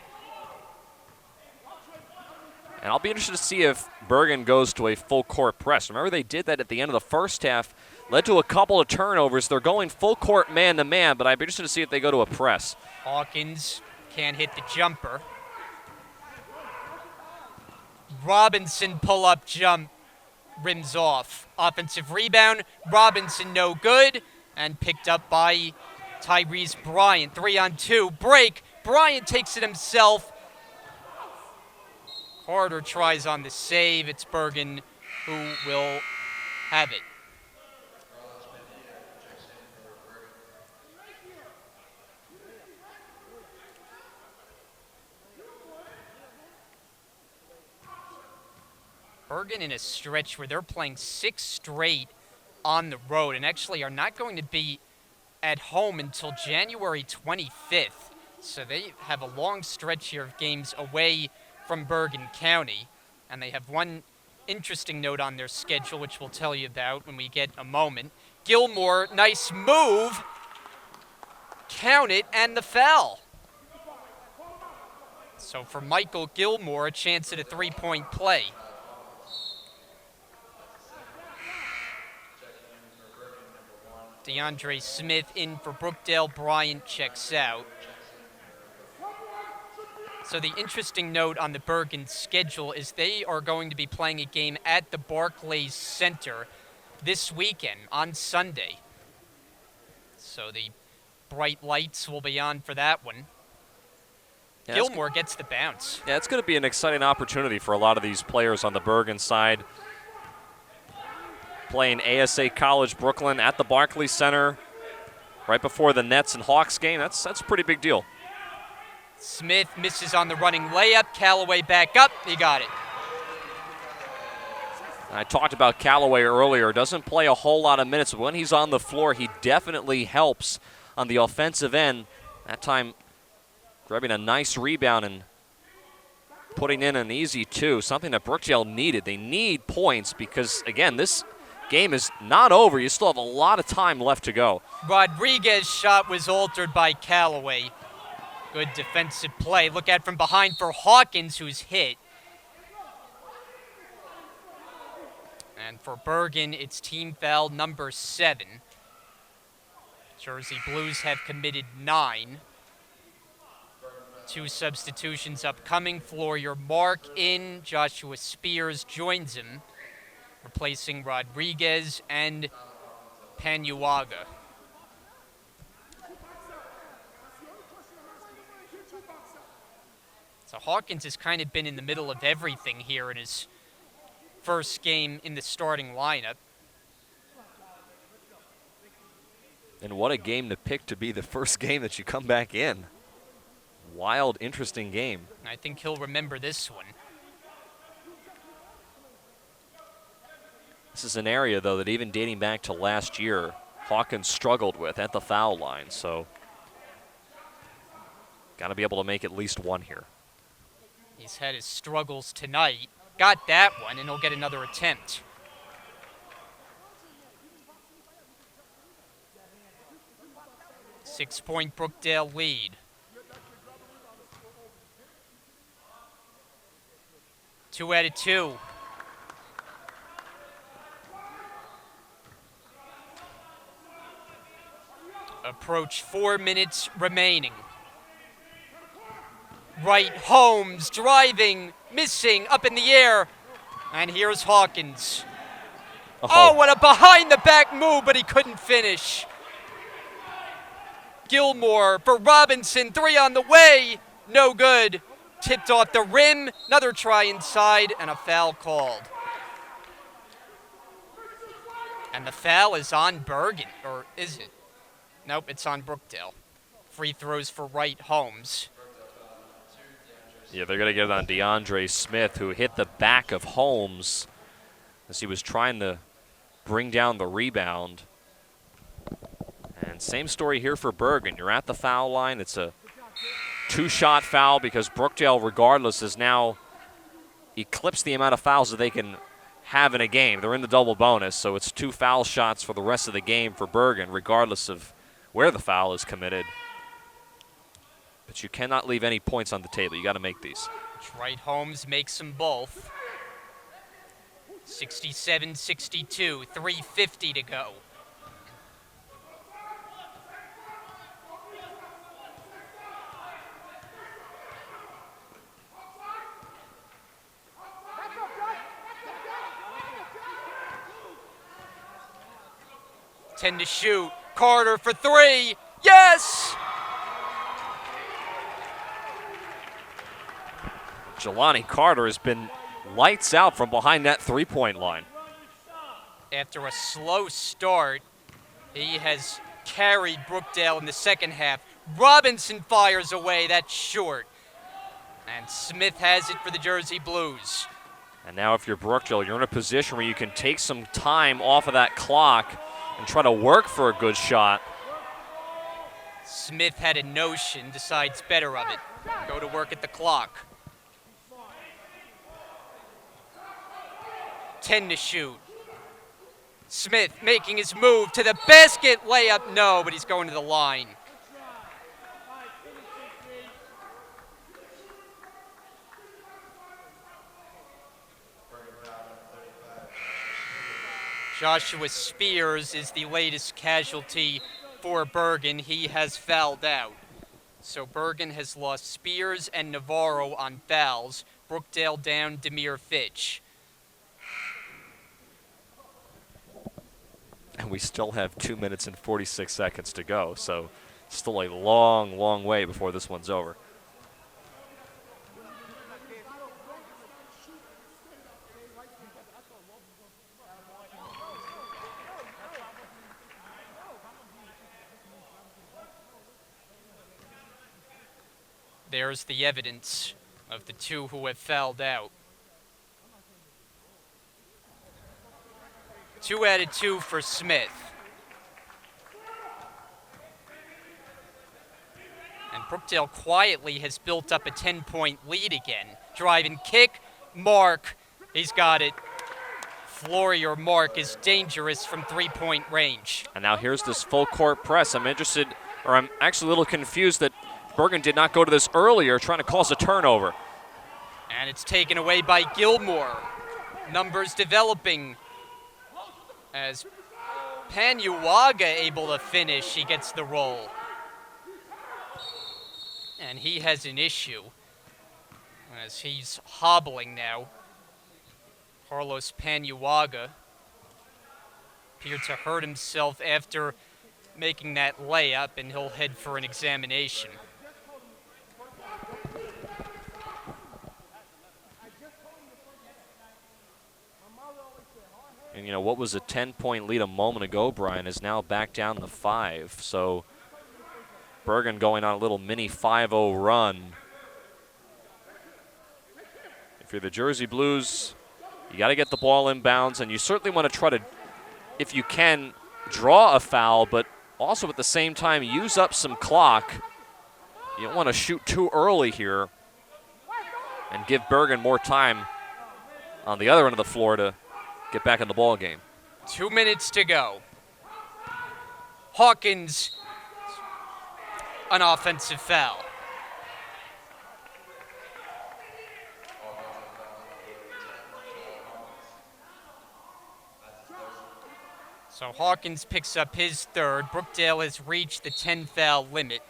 And I'll be interested to see if Bergen goes to a full court press. Remember, they did that at the end of the first half, led to a couple of turnovers. They're going full court man-to-man, but I'd be interested to see if they go to a press. Hawkins can't hit the jumper. Robinson pull-up jump rims off. Offensive rebound. Robinson no good, and picked up by Tyrese Bryant. 3-on-2. Break. Bryant takes it himself. Carter tries on the save. It's Bergen who will have it. Bergen in a stretch where they're playing 6 straight on the road and actually are not going to be at home until January 25th. So they have a long stretch here of games away from Bergen County. And they have one interesting note on their schedule, which we'll tell you about when we get a moment. Gilmore, nice move. Count it, and the foul. So for Michael Gilmore, a chance at a 3-point play. DeAndre Smith in for Brookdale. Bryant checks out. So the interesting note on the Bergen schedule is they are going to be playing a game at the Barclays Center this weekend on Sunday. So the bright lights will be on for that one. Yeah, Gilmore gets the bounce. Yeah, it's going to be an exciting opportunity for a lot of these players on the Bergen side. Playing ASA College Brooklyn at the Barclays Center right before the Nets and Hawks game. That's a pretty big deal. Smith misses on the running layup. Callaway back up. He got it. I talked about Callaway earlier. Doesn't play a whole lot of minutes, but when he's on the floor, he definitely helps on the offensive end. That time, grabbing a nice rebound and putting in an easy 2, something that Brookdale needed. They need points because, again, this game is not over. You still have a lot of time left to go. Rodriguez's shot was altered by Callaway. Good defensive play. Look at from behind for Hawkins, who's hit. And for Bergen, it's team foul number 7. Jersey Blues have committed 9. 2 substitutions upcoming. Florier Mark in. Joshua Spears joins him, replacing Rodriguez and Panuaga. So Hawkins has kind of been in the middle of everything here in his first game in the starting lineup. And what a game to pick to be the first game that you come back in. wild, interesting game. I think he'll remember this one. This is an area, though, that even dating back to last year, Hawkins struggled with at the foul line, so got to be able to make at least one here. He's had his struggles tonight. Got that one, and he'll get another attempt. Six-point Brookdale lead. 2 out of 2. Approach 4 minutes remaining. Right, Holmes driving, missing, up in the air. And here's Hawkins. Oh, what a behind-the-back move, but he couldn't finish. Gilmore for Robinson, 3 on the way. No good. Tipped off the rim, another try inside, and a foul called. And the foul is on Bergen, or is it? Nope, it's on Brookdale. Free throws for Wright Holmes. Yeah, they're going to get it on DeAndre Smith, who hit the back of Holmes as he was trying to bring down the rebound. And same story here for Bergen. You're at the foul line. It's a 2-shot foul because Brookdale, regardless, has now eclipsed the amount of fouls that they can have in a game. They're in the double bonus, so it's 2 foul shots for the rest of the game for Bergen, regardless of where the foul is committed. But you cannot leave any points on the table. You got to make these. Wright Holmes makes them both. 67-62, 3:50 to go. Ten to shoot. Carter for 3. Yes! Jelani Carter has been lights out from behind that three-point line. After a slow start, he has carried Brookdale in the second half. Robinson fires away. That's short. And Smith has it for the Jersey Blues. And now if you're Brookdale, you're in a position where you can take some time off of that clock and try to work for a good shot. Smith had a notion, decides better of it. Go to work at the clock. 10 to shoot. Smith making his move to the basket, layup, no, but he's going to the line. Joshua Spears is the latest casualty for Bergen. He has fouled out. So Bergen has lost Spears and Navarro on fouls. Brookdale down Demir Fitch. And we still have 2 minutes and 46 seconds to go, so still a long, long way before this one's over. There's the evidence of the two who have fouled out. 2 out of 2 for Smith. And Brookdale quietly has built up a 10-point lead again. Drive and kick, Mark, he's got it. Flory or Mark is dangerous from 3-point range. And now here's this full court press. I'm interested, or I'm actually a little confused that Bergen did not go to this earlier, trying to cause a turnover. And it's taken away by Gilmore. Numbers developing as Panyuwaga able to finish. He gets the roll. And he has an issue as he's hobbling now. Carlos Panyuwaga appeared to hurt himself after making that layup, and he'll head for an examination. And, you know, what was a 10-point lead a moment ago, Brian, is now back down to 5. So Bergen going on a little mini 5-0 run. If you're the Jersey Blues, you got to get the ball inbounds, and you certainly want to try to, if you can, draw a foul, but also at the same time use up some clock. You don't want to shoot too early here and give Bergen more time on the other end of the floor to get back in the ball game. 2 minutes to go. Hawkins, an offensive foul. So Hawkins picks up his third. Brookdale has reached the 10-foul limit.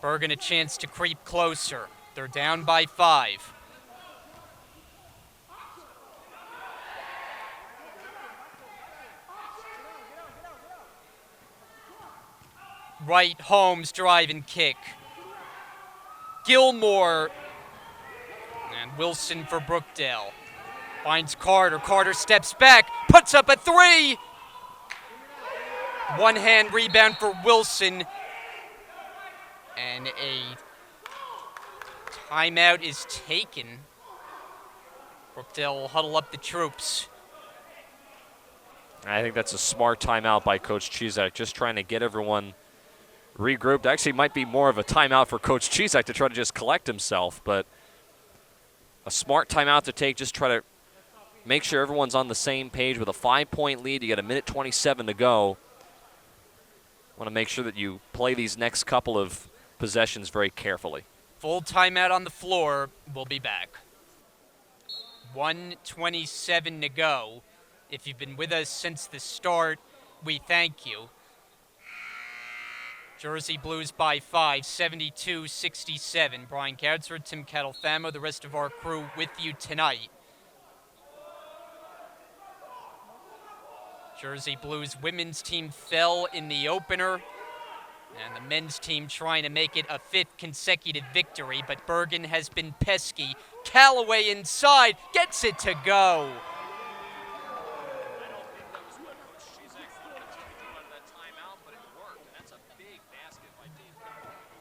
Bergen a chance to creep closer. They're down by 5. Right, Holmes drive and kick. Gilmore and Wilson for Brookdale. Finds Carter. Carter steps back, puts up a 3. One-hand rebound for Wilson. And a timeout is taken. Brookdale will huddle up the troops. I think that's a smart timeout by Coach Chizak, just trying to get everyone regrouped. Actually, might be more of a timeout for Coach Chizak to try to just collect himself, but a smart timeout to take, just try to make sure everyone's on the same page with a 5-point lead. You got 1:27 to go. Want to make sure that you play these next couple of possessions very carefully. Full timeout on the floor. We'll be back. 1:27 to go. If you've been with us since the start, we thank you. Jersey Blues by 5, 72-67. Brian Kautzner, Tim Catalfamo, the rest of our crew with you tonight. Jersey Blues women's team fell in the opener, and the men's team trying to make it a 5th consecutive victory, but Bergen has been pesky. Callaway inside, gets it to go.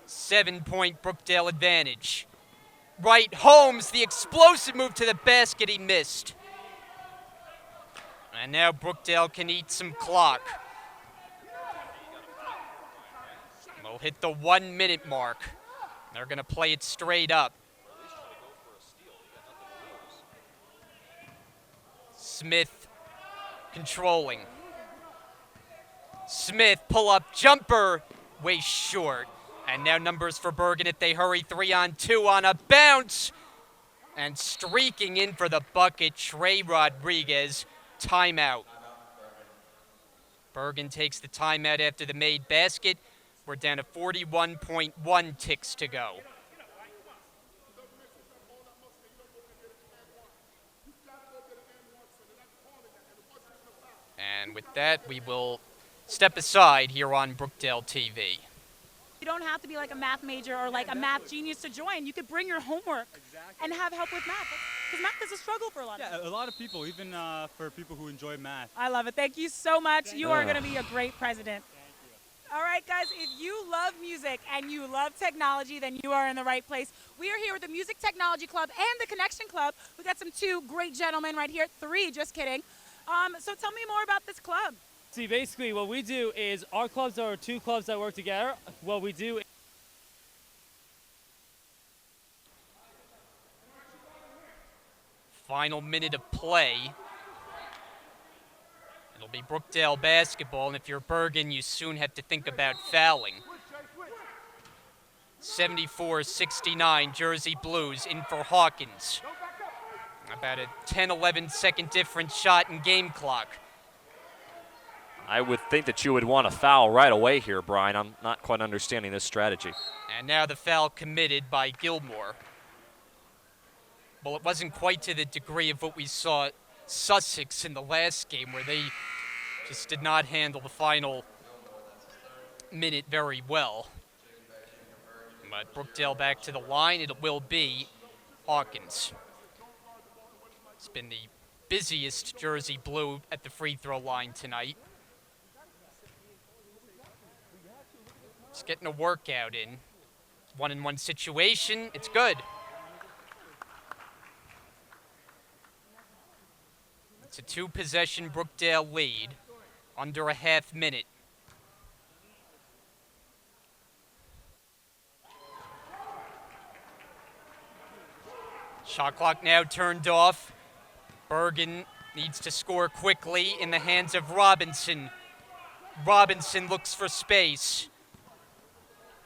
7-point Brookdale advantage. Right, Holmes, the explosive move to the basket, he missed. And now Brookdale can eat some clock. We'll hit the 1-minute mark. They're going to play it straight up. Smith controlling. Smith, pull-up jumper, way short. And now numbers for Bergen if they hurry. 3-on-2 on a bounce. And streaking in for the bucket, Trey Rodriguez. Timeout. Bergen takes the timeout after the made basket. We're down to 41.1 ticks to go. And with that, we will step aside here on Brookdale TV. You don't have to be like a math major or like a math genius to join. You could bring your homework and have help with math. Because math is a struggle for a lot of people. Yeah, a lot of people, even for people who enjoy math. I love it. Thank you so much. You are going to be a great president. All right, guys, if you love music and you love technology, then you are in the right place. We are here with the Music Technology Club and the Connection Club. We got some 2 great gentlemen right here. 3, just kidding. So tell me more about this club. See, basically what we do is our clubs are 2 clubs that work together. What we do. Final minute of play. It'll be Brookdale basketball, and if you're Bergen, you soon have to think about fouling. 74-69, Jersey Blues in for Hawkins. About a 10-11 second difference shot in game clock. I would think that you would want to foul right away here, Brian. I'm not quite understanding this strategy. And now the foul committed by Gilmore. Well, it wasn't quite to the degree of what we saw at Sussex in the last game, where they just did not handle the final minute very well. But Brookdale back to the line. It will be Hawkins. It's been the busiest Jersey Blue at the free throw line tonight. Just getting a workout in. 1-on-1 situation. It's good. It's a 2-possession Brookdale lead. Under a half minute. Shot clock now turned off. Bergen needs to score quickly in the hands of Robinson. Robinson looks for space.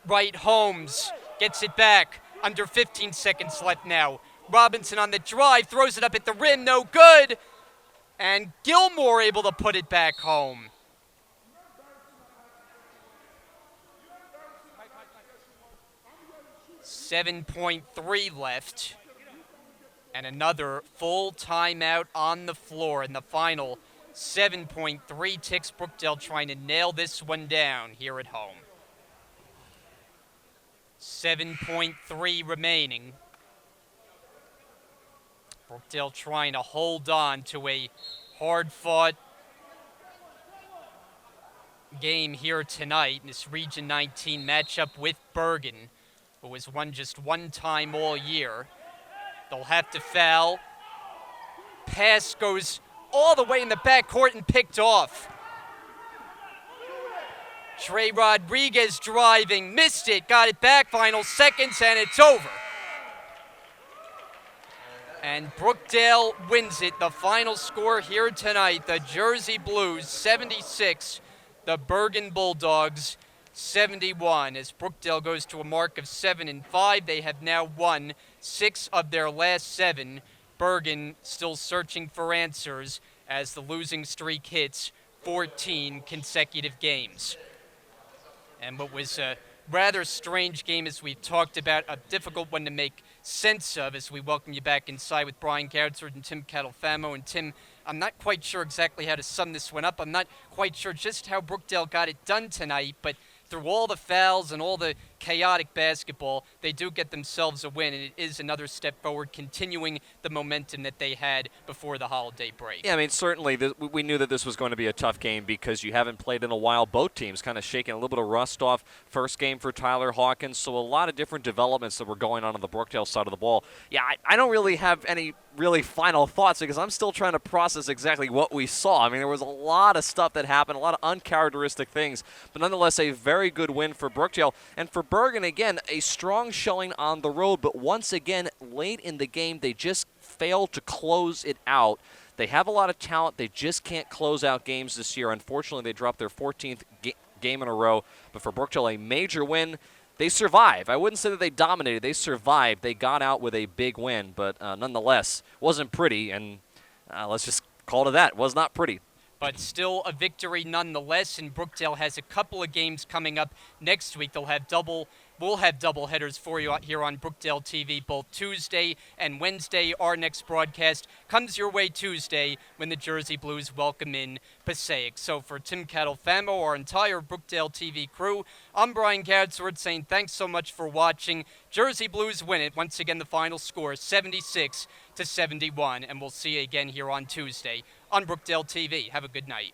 Right, Holmes gets it back. Under 15 seconds left now. Robinson on the drive, throws it up at the rim, no good. And Gilmore able to put it back home. .3 left. And another full timeout on the floor in the final 7.3 ticks. Brookdale trying to nail this one down here at home. 7.3 remaining. Brookdale trying to hold on to a hard-fought game here tonight in this Region 19 matchup with Bergen, who has won just one time all year. They'll have to foul. Pass goes all the way in the backcourt and picked off. Trey Rodriguez driving, missed it, got it back, final seconds, and it's over. And Brookdale wins it. The final score here tonight, the Jersey Blues 76, the Bergen Bulldogs 71. As Brookdale goes to a mark of 7-5, they have now won 6 of their last 7. Bergen still searching for answers as the losing streak hits 14 consecutive games. And what was a rather strange game, as we've talked about, a difficult one to make sense of, as we welcome you back inside with Brian Gadsford and Tim Catalfamo. And Tim, I'm not quite sure exactly how to sum this one up. I'm not quite sure just how Brookdale got it done tonight, but through all the fouls and all the chaotic basketball, they do get themselves a win, and it is another step forward, continuing the momentum that they had before the holiday break. Yeah, I mean, certainly we knew that this was going to be a tough game because you haven't played in a while. Both teams kind of shaking a little bit of rust off. First game for Tyler Hawkins, so a lot of different developments that were going on the Brookdale side of the ball. Yeah, I don't really have any really final thoughts because I'm still trying to process exactly what we saw. I mean, there was a lot of stuff that happened, a lot of uncharacteristic things, but nonetheless a very good win for Brookdale. And for Bergen, again, a strong showing on the road, but once again, late in the game, they just failed to close it out. They have a lot of talent. They just can't close out games this year. Unfortunately, they dropped their 14th game in a row, but for Brookdale, a major win. They survived. I wouldn't say that they dominated. They survived. They got out with a big win, but nonetheless, wasn't pretty, and let's just call it that. It was not pretty. But still a victory nonetheless, and Brookdale has a couple of games coming up next week. We'll have double headers for you here on Brookdale TV, both Tuesday and Wednesday. Our next broadcast comes your way Tuesday when the Jersey Blues welcome in Passaic. So for Tim Catalfamo, our entire Brookdale TV crew, I'm Brian Gadsford saying thanks so much for watching. Jersey Blues win it. Once again, the final score 76-71, and we'll see you again here on Tuesday on Brookdale TV. Have a good night.